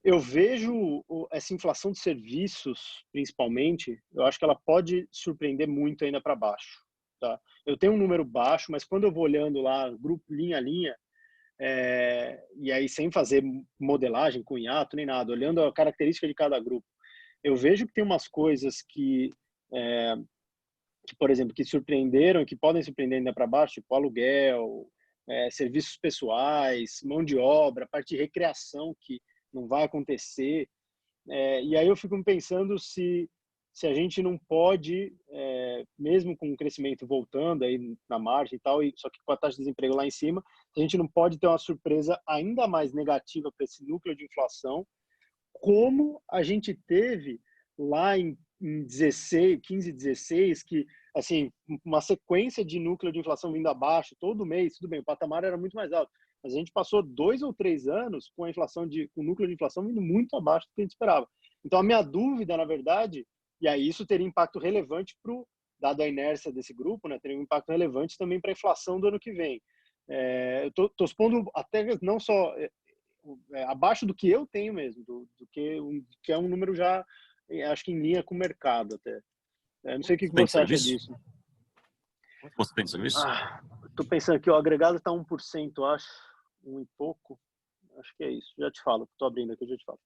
Speaker 3: eu vejo essa inflação de serviços, principalmente, eu acho que ela pode surpreender muito ainda para baixo, tá? Eu tenho um número baixo, mas quando eu vou olhando lá, grupo linha a linha, e aí sem fazer modelagem com hiato nem nada, olhando a característica de cada grupo, eu vejo que tem umas coisas que por exemplo, que surpreenderam, que podem surpreender ainda para baixo, tipo aluguel, serviços pessoais, mão de obra, parte de recreação que não vai acontecer. E aí eu fico pensando se a gente não pode, mesmo com o crescimento voltando aí na margem e tal, só que com a taxa de desemprego lá em cima, a gente não pode ter uma surpresa ainda mais negativa para esse núcleo de inflação, como a gente teve lá em 15, 16, que, assim, uma sequência de núcleo de inflação vindo abaixo todo mês, tudo bem, o patamar era muito mais alto, mas a gente passou 2 ou 3 anos com com o núcleo de inflação vindo muito abaixo do que a gente esperava. Então, a minha dúvida, na verdade, e aí isso teria impacto relevante dado a inércia desse grupo, né, teria um impacto relevante também para a inflação do ano que vem. Eu tô expondo até não só abaixo do que eu tenho mesmo, do que é um número já, acho que em linha com o mercado até. Não sei o que você acha disso.
Speaker 2: Você tem serviço?
Speaker 3: Tô pensando que o agregado está 1%, acho, 1 e pouco. Acho que é isso. Já te falo. Tô abrindo aqui, já te falo.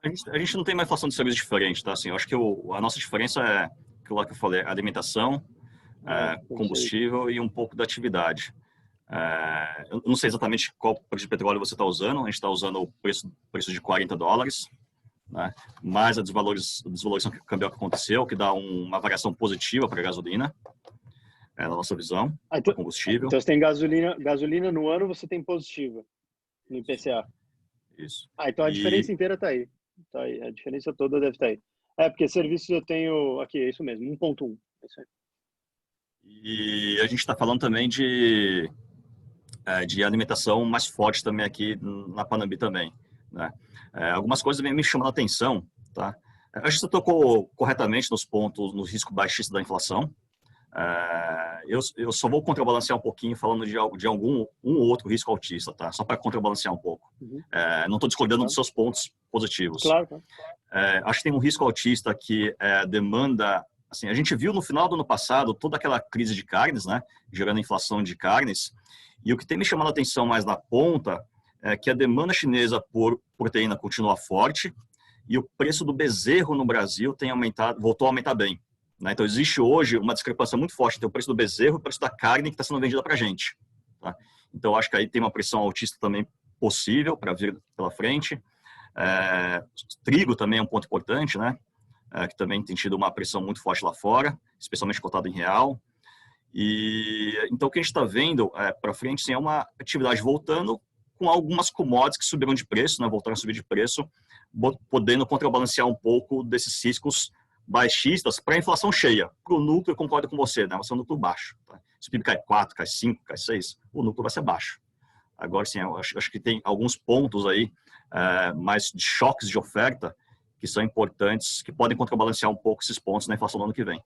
Speaker 2: A gente não tem uma inflação de serviço diferente, tá? Assim, eu acho que a nossa diferença é aquilo que eu falei, alimentação, combustível e um pouco da atividade. Eu não sei exatamente qual preço de petróleo você está usando. A gente está usando o preço de $40, né? Mais a desvalorização cambial que aconteceu, que dá uma variação positiva para a gasolina, na nossa visão,
Speaker 3: então,
Speaker 2: combustível.
Speaker 3: Então você tem gasolina no ano, você tem positiva no IPCA.
Speaker 2: Isso.
Speaker 3: Então a diferença inteira está aí. Tá aí. A diferença toda deve estar aí. Porque serviços eu tenho aqui, é isso mesmo, 1,1. É isso aí.
Speaker 2: E a gente está falando também de alimentação mais forte também aqui na Panambi também, né? Algumas coisas me chamam a atenção, tá? Acho que você tocou corretamente nos pontos, no risco baixista da inflação. Eu só vou contrabalancear um pouquinho falando de um ou outro risco altista, tá? Só para contrabalancear um pouco. Não estou discordando dos seus pontos positivos.
Speaker 3: Claro.
Speaker 2: Acho que tem um risco altista que demanda. Assim, a gente viu no final do ano passado toda aquela crise de carnes, né? Gerando inflação de carnes. E o que tem me chamado a atenção mais na ponta é que a demanda chinesa por proteína continua forte e o preço do bezerro no Brasil voltou a aumentar bem, né? Então, existe hoje uma discrepância muito forte entre o preço do bezerro e o preço da carne que está sendo vendida para a gente, tá? Então, acho que aí tem uma pressão altista também possível para vir pela frente. Trigo também é um ponto importante, né? Que também tem tido uma pressão muito forte lá fora, especialmente cotado em real. E então o que a gente está vendo para frente sim, é uma atividade voltando com algumas commodities que subiram de preço, né, voltaram a subir de preço, podendo contrabalancear um pouco desses riscos baixistas para a inflação cheia. Para o núcleo, eu concordo com você, né, vai ser um núcleo baixo. Tá? Se o PIB cai 4, cai 5, cai 6, o núcleo vai ser baixo. Agora sim, eu acho que tem alguns pontos aí, mais de choques de oferta, que são importantes, que podem contrabalancear um pouco esses pontos na inflação do ano que vem.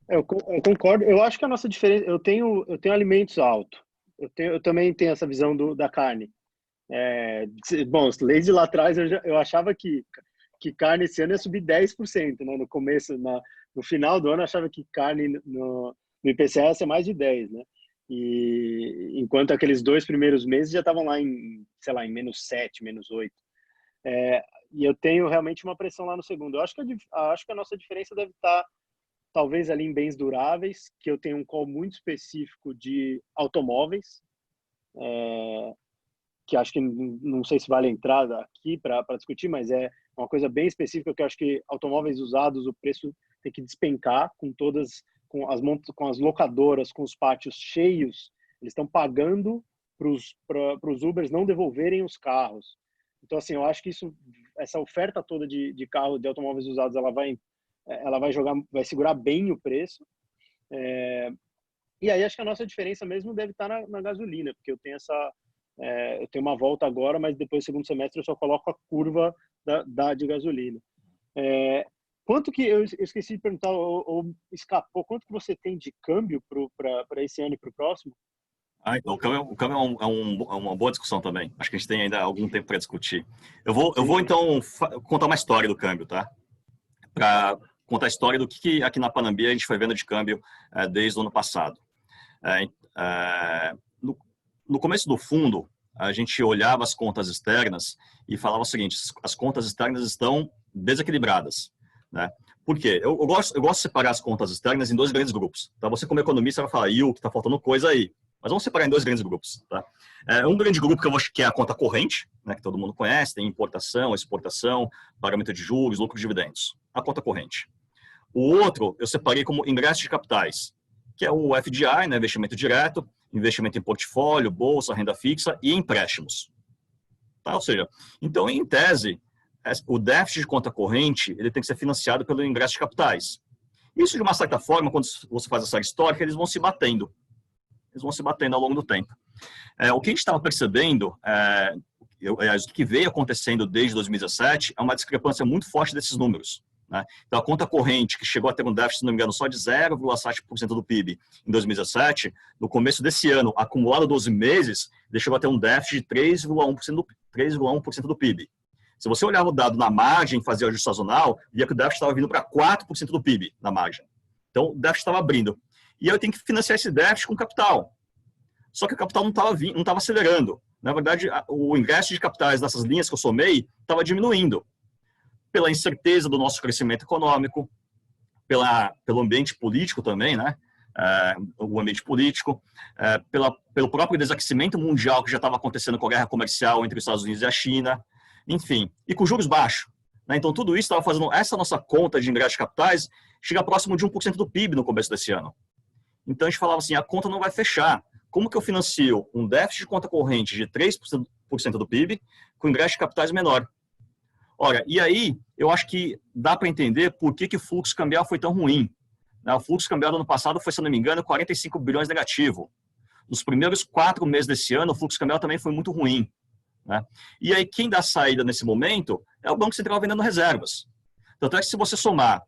Speaker 3: Eu concordo. Eu acho que a nossa diferença... Eu tenho alimentos altos. Eu também tenho essa visão da carne. Bom, desde lá atrás eu achava que carne esse ano ia subir 10%, né? No começo, no final do ano, eu achava que carne no IPCA ia ser mais de 10%, né? E enquanto aqueles 2 primeiros meses já estavam lá em, sei lá, em -7%, -8%. E eu tenho realmente uma pressão lá no segundo. Eu acho que a nossa diferença deve estar talvez ali em bens duráveis, que eu tenho um call muito específico de automóveis, que acho que não sei se vale entrar aqui para discutir, mas é uma coisa bem específica que eu acho que automóveis usados, o preço tem que despencar com as locadoras, com os pátios cheios, eles estão pagando para os Ubers não devolverem os carros. Então, assim, eu acho que essa oferta toda de carro, de automóveis usados, ela vai segurar bem o preço. E aí acho que a nossa diferença mesmo deve estar na gasolina, porque eu tenho eu tenho uma volta agora, mas depois do segundo semestre eu só coloco a curva de gasolina. Quanto que eu esqueci de perguntar ou escapou? Quanto que você tem de câmbio para esse ano e para o próximo?
Speaker 2: Então, o câmbio é uma boa discussão também. Acho que a gente tem ainda algum tempo para discutir. Eu vou então contar uma história do câmbio, tá? Para contar a história do que aqui na Panambi a gente foi vendo de câmbio desde o ano passado. No começo do fundo, a gente olhava as contas externas e falava o seguinte: as contas externas estão desequilibradas, né? Por quê? Eu gosto de separar as contas externas em dois grandes grupos. Tá? Você, como economista, vai falar, que está faltando coisa aí. Mas vamos separar em dois grandes grupos. Tá? Um grande grupo que é a conta corrente, né, que todo mundo conhece, tem importação, exportação, pagamento de juros, lucro de dividendos. A conta corrente. O outro eu separei como ingresso de capitais, que é o FDI, né, investimento direto, investimento em portfólio, bolsa, renda fixa e empréstimos. Tá? Ou seja, então, em tese, o déficit de conta corrente ele tem que ser financiado pelo ingresso de capitais. Isso, de uma certa forma, quando você faz essa histórica, eles vão se batendo. Eles vão se batendo ao longo do tempo. O que a gente estava percebendo, o que veio acontecendo desde 2017, é uma discrepância muito forte desses números. Né? Então, a conta corrente, que chegou a ter um déficit, se não me engano, só de 0,7% do PIB em 2017, no começo desse ano, acumulado 12 meses, ele chegou a ter um déficit de 3,1% do PIB. Se você olhava o dado na margem, fazia o ajuste sazonal, via que o déficit estava vindo para 4% do PIB na margem. Então, o déficit estava abrindo. E eu tenho que financiar esse déficit com capital. Só que o capital não estava acelerando. Na verdade, o ingresso de capitais dessas linhas que eu somei estava diminuindo. Pela incerteza do nosso crescimento econômico, pelo ambiente político também, né? O ambiente político, pelo próprio desaquecimento mundial que já estava acontecendo com a guerra comercial entre os Estados Unidos e a China, enfim, e com juros baixos. Né? Então, tudo isso estava fazendo essa nossa conta de ingresso de capitais chegar próximo de 1% do PIB no começo desse ano. Então, a gente falava assim, a conta não vai fechar. Como que eu financio um déficit de conta corrente de 3% do PIB com ingresso de capitais menor? Ora, e aí, eu acho que dá para entender por que o fluxo cambial foi tão ruim. O fluxo cambial do ano passado foi, se não me engano, 45 bilhões negativo. Nos primeiros 4 meses desse ano, o fluxo cambial também foi muito ruim. Né? E aí, quem dá saída nesse momento é o Banco Central vendendo reservas. Tanto é que se você somar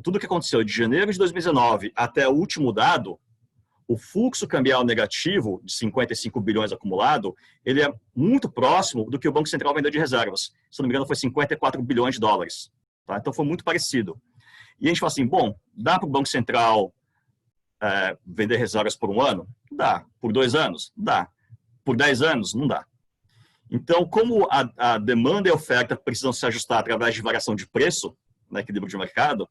Speaker 2: tudo o que aconteceu de janeiro de 2019 até o último dado, o fluxo cambial negativo de 55 bilhões acumulado, ele é muito próximo do que o Banco Central vendeu de reservas. Se não me engano, foi 54 bilhões de dólares. Tá? Então, foi muito parecido. E a gente fala assim, bom, dá para o Banco Central vender reservas por 1 ano? Dá. Por 2 anos? Dá. Por 10 anos? Não dá. Então, como a demanda e a oferta precisam se ajustar através de variação de preço, né, equilíbrio de mercado,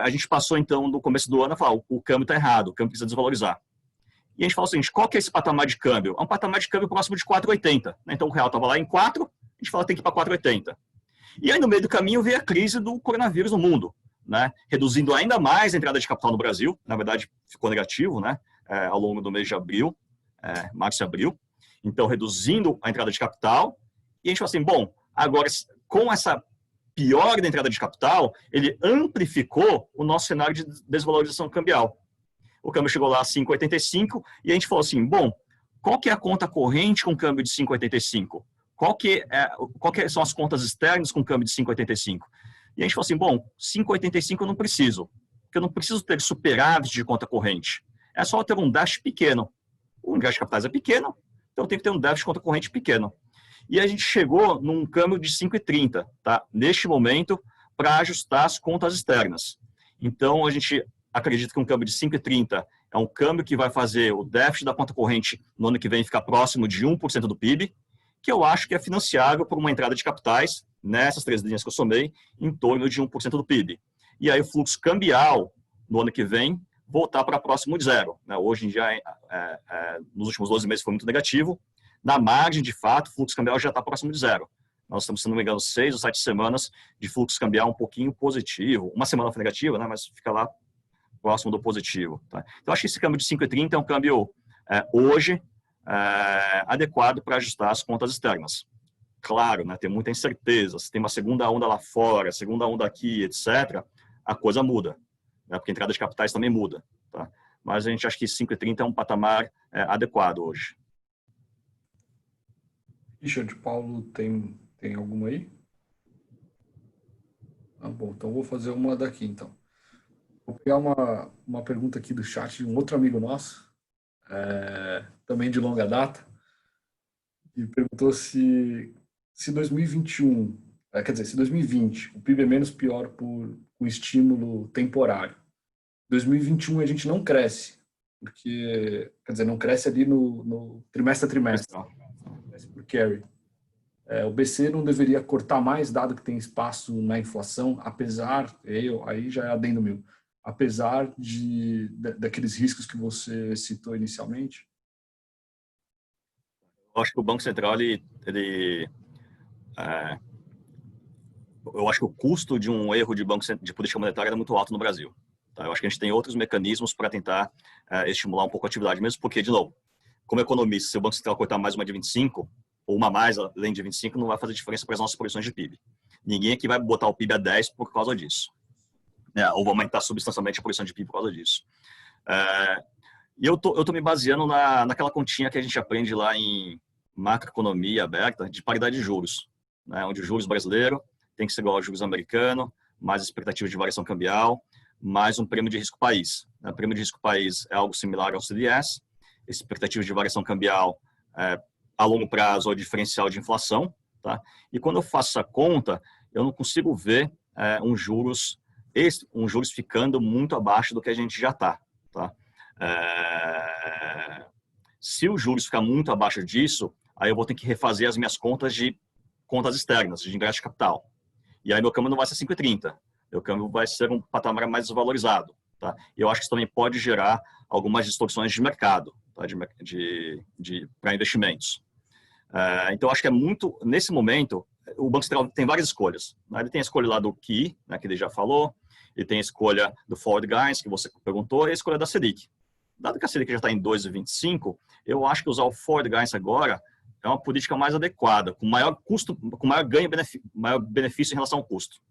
Speaker 2: a gente passou, então, no começo do ano a falar, o câmbio está errado, o câmbio precisa desvalorizar. E a gente fala o seguinte, qual que é esse patamar de câmbio? É um patamar de câmbio próximo de 4,80. Né? Então, o real estava lá em 4, a gente fala tem que ir para 4,80. E aí, no meio do caminho, veio a crise do coronavírus no mundo, né? Reduzindo ainda mais a entrada de capital no Brasil. Na verdade, ficou negativo, né? Ao longo do mês de abril, março e abril. Então, reduzindo a entrada de capital. E a gente fala assim, bom, agora, com essa pior da entrada de capital, ele amplificou o nosso cenário de desvalorização cambial. O câmbio chegou lá a 5,85 e a gente falou assim, bom, qual que é a conta corrente com câmbio de 5,85? Qual que são as contas externas com câmbio de 5,85? E a gente falou assim, bom, 5,85 eu não preciso, porque eu não preciso ter superávit de conta corrente. É só ter um déficit pequeno. O ingresso de capitais é pequeno, então tem que ter um déficit de conta corrente pequeno. E a gente chegou num câmbio de 5,30, tá? Neste momento, para ajustar as contas externas. Então, a gente acredita que um câmbio de 5,30 é um câmbio que vai fazer o déficit da conta corrente no ano que vem ficar próximo de 1% do PIB, que eu acho que é financiável por uma entrada de capitais, nessas 3 linhas que eu somei, em torno de 1% do PIB. E aí o fluxo cambial no ano que vem voltar para próximo de 0. Né? Hoje em dia, nos últimos 12 meses foi muito negativo. Na margem, de fato, o fluxo cambial já está próximo de 0. Nós estamos, se não me engano, 6 ou 7 semanas de fluxo cambial um pouquinho positivo. Uma semana foi negativa, né? Mas fica lá próximo do positivo. Tá? Então, acho que esse câmbio de 5,30 é um câmbio, hoje, adequado para ajustar as contas externas. Claro, né, tem muita incerteza, se tem uma segunda onda lá fora, segunda onda aqui, etc., a coisa muda, né, porque a entrada de capitais também muda. Tá? Mas a gente acha que 5,30 é um patamar adequado hoje.
Speaker 1: Richard, Paulo, tem alguma aí? Ah, bom, então vou fazer uma daqui, então. Vou pegar uma pergunta aqui do chat de um outro amigo nosso, também de longa data, e perguntou se 2021, quer dizer, se 2020 o PIB é menos pior por um estímulo temporário. 2021 a gente não cresce, porque, quer dizer, não cresce ali no trimestre a trimestre, cresce por carry. O BC não deveria cortar mais, dado que tem espaço na inflação, apesar, aí já é adendo meu, apesar daqueles riscos que você citou inicialmente?
Speaker 2: Eu acho que o Banco Central, eu acho que o custo de um erro de política monetária é muito alto no Brasil. Tá? Eu acho que a gente tem outros mecanismos para tentar estimular um pouco a atividade, mesmo porque, de novo, como economista, se o Banco Central cortar mais uma de 25, ou uma mais além de 25, não vai fazer diferença para as nossas projeções de PIB. Ninguém aqui vai botar o PIB a 10 por causa disso. Ou vai aumentar substancialmente a projeção de PIB por causa disso. E eu tô me baseando naquela continha que a gente aprende lá em macroeconomia aberta de paridade de juros, né, onde o juros brasileiro tem que ser igual ao juros americano, mais expectativa de variação cambial, mais um prêmio de risco país. O prêmio de risco país é algo similar ao CDS, expectativa de variação cambial a longo prazo ou diferencial de inflação. Tá? E quando eu faço essa conta, eu não consigo ver um juros ficando muito abaixo do que a gente já está. Tá? Se os juros ficar muito abaixo disso, aí eu vou ter que refazer as minhas contas externas, de ingresso de capital. E aí meu câmbio não vai ser 5,30. Meu câmbio vai ser um patamar mais desvalorizado. Tá? E eu acho que isso também pode gerar algumas distorções de mercado, tá? Para investimentos. Então, acho que é muito, nesse momento, o Banco Central tem várias escolhas. Né? Ele tem a escolha lá do QI, né, que ele já falou, ele tem a escolha do Forward Guidance, que você perguntou, e a escolha da Selic. Dado que a Selic já está em 2,25, eu acho que usar o Forward Guidance agora é uma política mais adequada, com maior custo, com maior ganho, maior benefício em relação ao custo.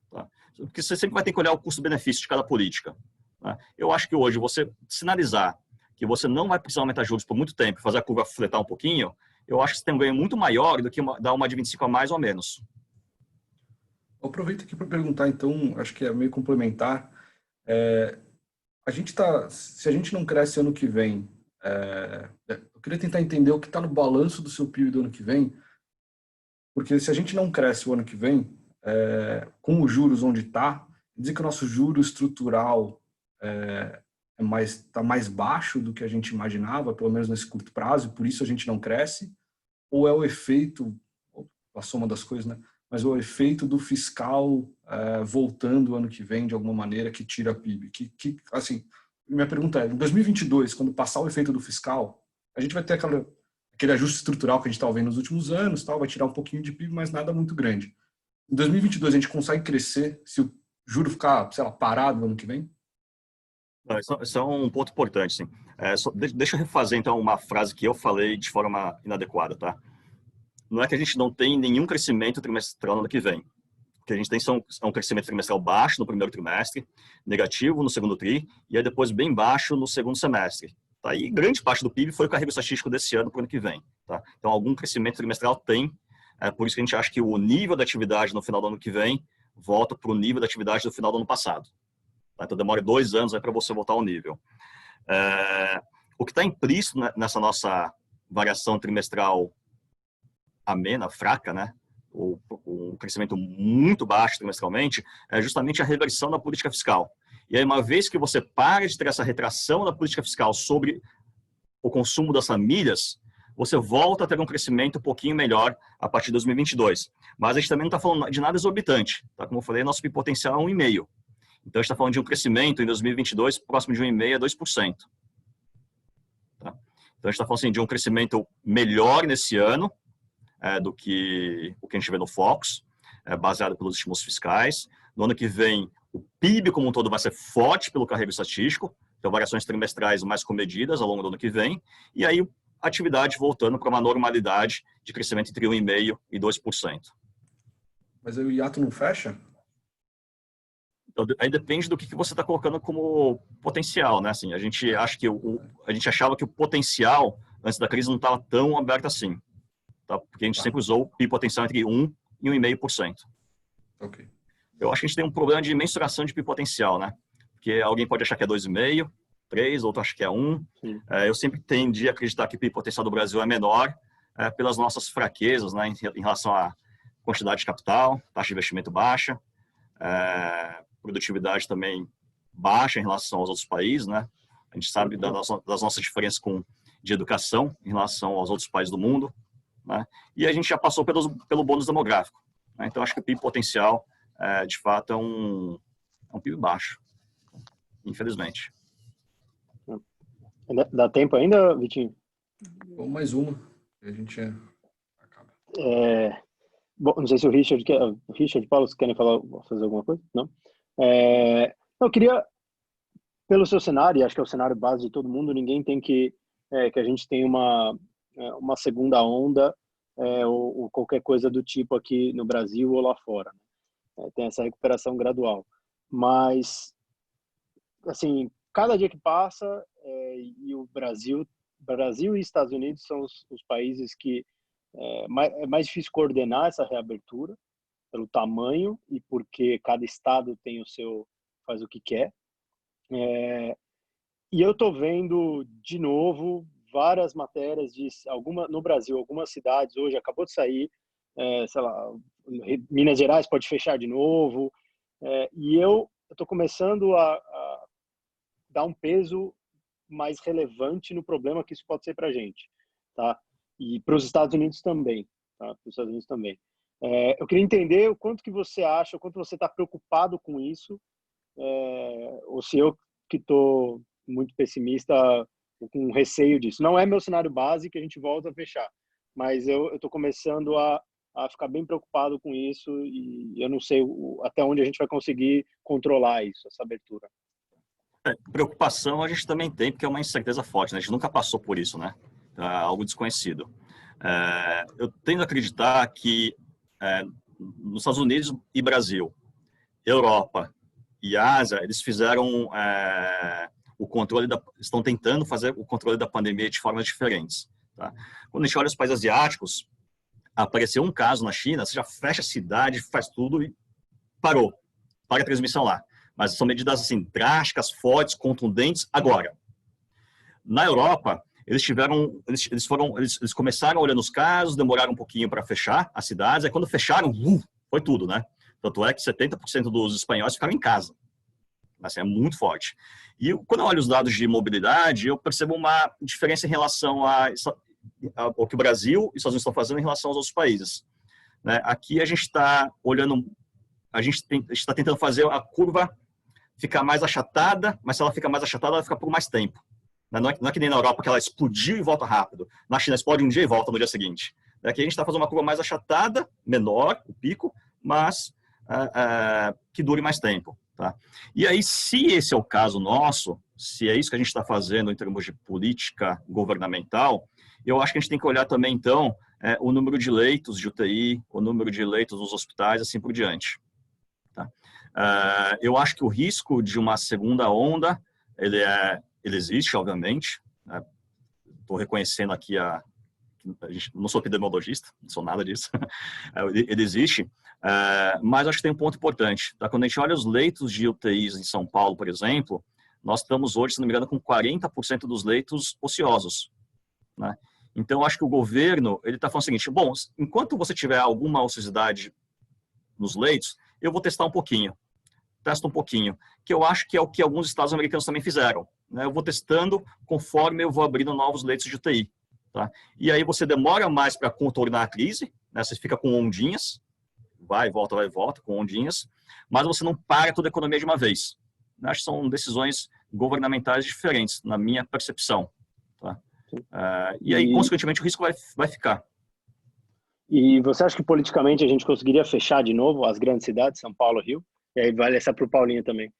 Speaker 2: Tá? Porque você sempre vai ter que olhar o custo-benefício de cada política. Tá? Eu acho que hoje você sinalizar que você não vai precisar aumentar juros por muito tempo, fazer a curva fletar um pouquinho, eu acho que você tem um ganho muito maior do que dar uma de 25 a mais ou menos.
Speaker 1: Eu aproveito aqui para perguntar, então, acho que é meio complementar. Se a gente não cresce ano que vem, eu queria tentar entender o que está no balanço do seu PIB do ano que vem, porque se a gente não cresce o ano que vem, com os juros onde está, dizer que o nosso juro estrutural está mais baixo do que a gente imaginava, pelo menos nesse curto prazo, e por isso a gente não cresce, ou é o efeito, a soma das coisas, né? Mas o efeito do fiscal voltando ano que vem de alguma maneira que tira a PIB. Assim, minha pergunta é, em 2022, quando passar o efeito do fiscal, a gente vai ter aquele ajuste estrutural que a gente está vendo nos últimos anos, vai tirar um pouquinho de PIB, mas nada muito grande. Em 2022, a gente consegue crescer se o juro ficar, sei lá, parado no ano que vem?
Speaker 2: Isso é um ponto importante, sim. Deixa eu refazer, então, uma frase que eu falei de forma inadequada, tá? Não é que a gente não tem nenhum crescimento trimestral no ano que vem. O que a gente tem é um crescimento trimestral baixo no primeiro trimestre, negativo no segundo tri, e aí depois bem baixo no segundo semestre. Tá? E grande parte do PIB foi o carrego estatístico desse ano para o ano que vem. Tá? Então, algum crescimento trimestral tem, por isso que a gente acha que o nível da atividade no final do ano que vem volta para o nível da atividade do final do ano passado. Tá? Então, demora 2 anos para você voltar ao nível. O que está implícito nessa nossa variação trimestral amena, fraca, né? Um crescimento muito baixo trimestralmente, é justamente a reversão da política fiscal. E aí, uma vez que você para de ter essa retração da política fiscal sobre o consumo das famílias, você volta a ter um crescimento um pouquinho melhor a partir de 2022. Mas a gente também não está falando de nada exorbitante. Tá? Como eu falei, nosso PIB potencial é 1,5%. Então, a gente está falando de um crescimento em 2022 próximo de 1,5% a 2%. Tá? Então, a gente está falando assim, de um crescimento melhor nesse ano, do que o que a gente vê no Focus, baseado pelos estímulos fiscais. No ano que vem, o PIB como um todo vai ser forte pelo carrego estatístico, então variações trimestrais mais comedidas ao longo do ano que vem, e aí a atividade voltando para uma normalidade de crescimento entre 1,5% e 2%.
Speaker 1: Mas aí o hiato não fecha?
Speaker 2: Então, aí depende do que você está colocando como potencial, né? Assim, a gente achava que o potencial antes da crise não estava tão aberto assim, tá? Porque a gente sempre usou o PIB potencial entre 1% e 1,5%.
Speaker 1: Ok.
Speaker 2: Eu acho que a gente tem um problema de mensuração de PIB potencial, né? Porque alguém pode achar que é 2,5%, 3%, outro acha que é 1%. Eu sempre tendi a acreditar que o PIB potencial do Brasil é menor pelas nossas fraquezas, né? Em relação à quantidade de capital, taxa de investimento baixa, produtividade também baixa em relação aos outros países, né? A gente sabe das nossas diferenças de educação em relação aos outros países do mundo, né? E a gente já passou pelo bônus demográfico, né? Então, acho que o PIB potencial, de fato, é um PIB baixo, infelizmente.
Speaker 3: Dá tempo ainda, Vitinho?
Speaker 1: Ou mais uma, e a gente acaba.
Speaker 3: Bom, não sei se o Richard e Paulo, vocês querem fazer alguma coisa? Não? Eu queria, pelo seu cenário, e acho que é o cenário base de todo mundo, ninguém tem que a gente tenha uma segunda onda ou qualquer coisa do tipo aqui no Brasil ou lá fora, né? Tem essa recuperação gradual. Mas, assim, cada dia que passa, e o Brasil e Estados Unidos são os países que é mais difícil coordenar essa reabertura pelo tamanho e porque cada estado tem faz o que quer. E eu estou vendo de novo várias matérias no Brasil, algumas cidades hoje acabou de sair, sei lá, Minas Gerais pode fechar de novo, e eu estou começando a dar um peso mais relevante no problema que isso pode ser para a gente, tá? E para os Estados Unidos também, tá? Para os Estados Unidos também. Eu queria entender o quanto que você acha, o quanto você está preocupado com isso, ou se eu que estou muito pessimista, com receio disso. Não é meu cenário base que a gente volta a fechar, mas eu estou começando a ficar bem preocupado com isso e eu não sei até onde a gente vai conseguir controlar isso, essa abertura.
Speaker 2: Preocupação a gente também tem, porque é uma incerteza forte, né? A gente nunca passou por isso, né? É algo desconhecido. Eu tendo a acreditar que nos Estados Unidos e Brasil, Europa e Ásia, eles fizeram o controle estão tentando fazer o controle da pandemia de formas diferentes, tá? Quando a gente olha os países asiáticos, apareceu um caso na China, você já fecha a cidade, faz tudo e para a transmissão lá. Mas são medidas assim drásticas, fortes, contundentes agora. Na Europa, eles começaram olhando os casos, demoraram um pouquinho para fechar as cidades, aí quando fecharam, foi tudo, né? Tanto é que 70% dos espanhóis ficaram em casa. Assim, é muito forte. E quando eu olho os dados de mobilidade, eu percebo uma diferença em relação ao que o Brasil e os Estados Unidos estão fazendo em relação aos outros países, né? Aqui a gente está olhando, a gente está tentando fazer a curva ficar mais achatada, mas se ela fica mais achatada, ela fica por mais tempo. Não é que nem na Europa, que ela explodiu e volta rápido. Na China, explode um dia e volta no dia seguinte. Aqui a gente está fazendo uma curva mais achatada, menor, o pico, mas que dure mais tempo. Tá? E aí, se esse é o caso nosso, se é isso que a gente está fazendo em termos de política governamental, eu acho que a gente tem que olhar também, então, o número de leitos de UTI, o número de leitos nos hospitais, assim por diante. Tá? Eu acho que o risco de uma segunda onda, ele existe, obviamente. Estou reconhecendo aqui não sou epidemiologista, não sou nada disso. Ele existe, mas acho que tem um ponto importante. Tá? Quando a gente olha os leitos de UTIs em São Paulo, por exemplo, nós estamos hoje, se não me engano, com 40% dos leitos ociosos, né? Então, eu acho que o governo ele está falando o seguinte: bom, enquanto você tiver alguma ociosidade nos leitos, eu vou testar um pouquinho. Testa um pouquinho, que eu acho que é o que alguns estados americanos também fizeram, né? Eu vou testando conforme eu vou abrindo novos leitos de UTI. Tá? E aí você demora mais para contornar a crise, né? Você fica com ondinhas, vai e volta, com ondinhas, mas você não para toda a economia de uma vez. Acho que são decisões governamentais diferentes, na minha percepção. Tá? E aí, consequentemente, o risco vai ficar.
Speaker 3: E você acha que politicamente a gente conseguiria fechar de novo as grandes cidades, São Paulo, Rio? E aí vale essa para o Paulinho também.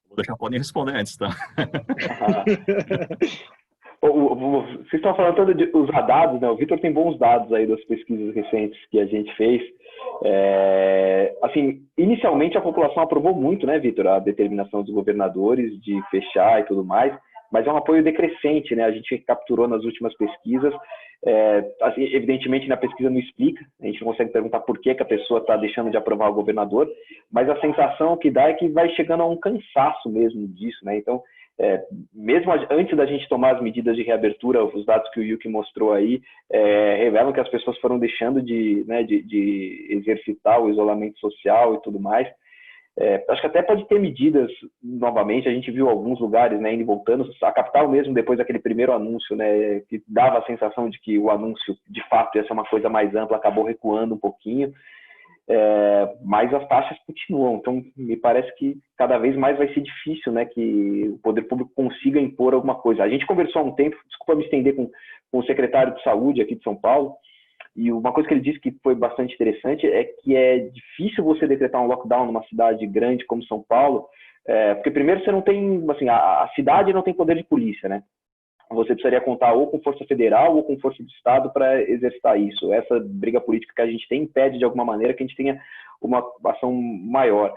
Speaker 2: Vou deixar o Paulinho responder antes, tá?
Speaker 4: Vocês estão falando tanto de usar dados, né? O Vitor tem bons dados aí das pesquisas recentes que a gente fez. Assim, inicialmente a população aprovou muito, né, Vitor, a determinação dos governadores de fechar e tudo mais, mas é um apoio decrescente, né? A gente capturou nas últimas pesquisas. Assim, evidentemente, na pesquisa não explica, a gente não consegue perguntar por que a pessoa está deixando de aprovar o governador, mas a sensação que dá é que vai chegando a um cansaço mesmo disso, né? Então, mesmo antes da gente tomar as medidas de reabertura, os dados que o Yuki mostrou aí revelam que as pessoas foram deixando de exercitar o isolamento social e tudo mais. Acho que até pode ter medidas novamente, a gente viu alguns lugares, né, indo e voltando, a capital mesmo, depois daquele primeiro anúncio, né, que dava a sensação de que o anúncio de fato ia ser uma coisa mais ampla, acabou recuando um pouquinho, mas as taxas continuam, então me parece que cada vez mais vai ser difícil, né, que o poder público consiga impor alguma coisa. A gente conversou há um tempo, desculpa me estender, com o secretário de saúde aqui de São Paulo, e uma coisa que ele disse que foi bastante interessante é que é difícil você decretar um lockdown numa cidade grande como São Paulo, porque primeiro você não tem, assim, a cidade não tem poder de polícia, né? Você precisaria contar ou com força federal ou com força do Estado para exercitar isso. Essa briga política que a gente tem impede de alguma maneira que a gente tenha uma ação maior.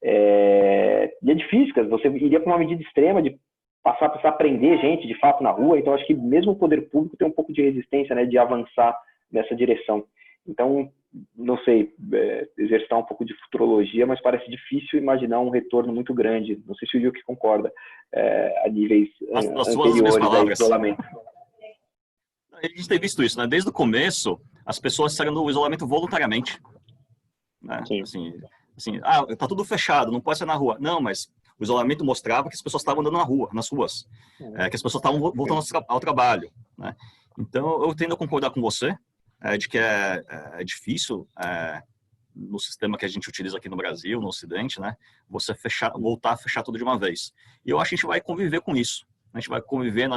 Speaker 4: E é difícil, cara, você iria para uma medida extrema de passar a precisar prender gente de fato na rua, então acho que mesmo o poder público tem um pouco de resistência, né, de avançar nessa direção. Então, não sei, exercitar um pouco de futurologia, mas parece difícil imaginar um retorno muito grande. Não sei se o Yuki concorda, a níveis anteriores do isolamento.
Speaker 2: A gente tem visto isso, né? Desde o começo, as pessoas saíram do isolamento voluntariamente. Né? Assim, tá tudo fechado, não pode sair na rua. Não, mas o isolamento mostrava que as pessoas estavam andando na rua, nas ruas, que as pessoas estavam voltando ao trabalho. Né? Então, eu tendo a concordar com você, de que é difícil, no sistema que a gente utiliza aqui no Brasil, no Ocidente, né, você voltar a fechar tudo de uma vez. E eu acho que a gente vai conviver com isso. A gente vai conviver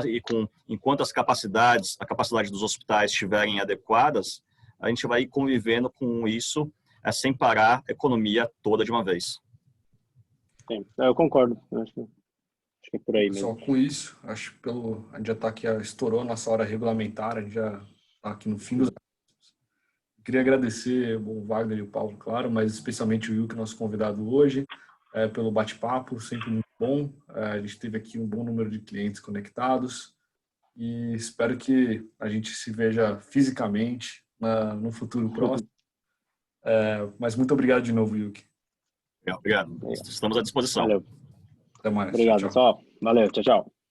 Speaker 2: enquanto a capacidade dos hospitais estiverem adequadas, a gente vai convivendo com isso sem parar a economia toda de uma vez.
Speaker 3: Sim, eu concordo. Acho que é por aí mesmo.
Speaker 1: Só com isso, acho que a gente já está aqui, estourou a nossa hora regulamentar, a gente já está aqui no fim dos... Queria agradecer o Wagner e o Paulo, claro, mas especialmente o Yuki, nosso convidado hoje, pelo bate-papo, sempre muito bom. A gente teve aqui um bom número de clientes conectados e espero que a gente se veja fisicamente no futuro próximo. Mas muito obrigado de novo, Yuki.
Speaker 2: Obrigado. Estamos à disposição.
Speaker 3: Valeu.
Speaker 1: Até mais.
Speaker 3: Obrigado,
Speaker 1: tchau.
Speaker 3: pessoal. Valeu, tchau, tchau.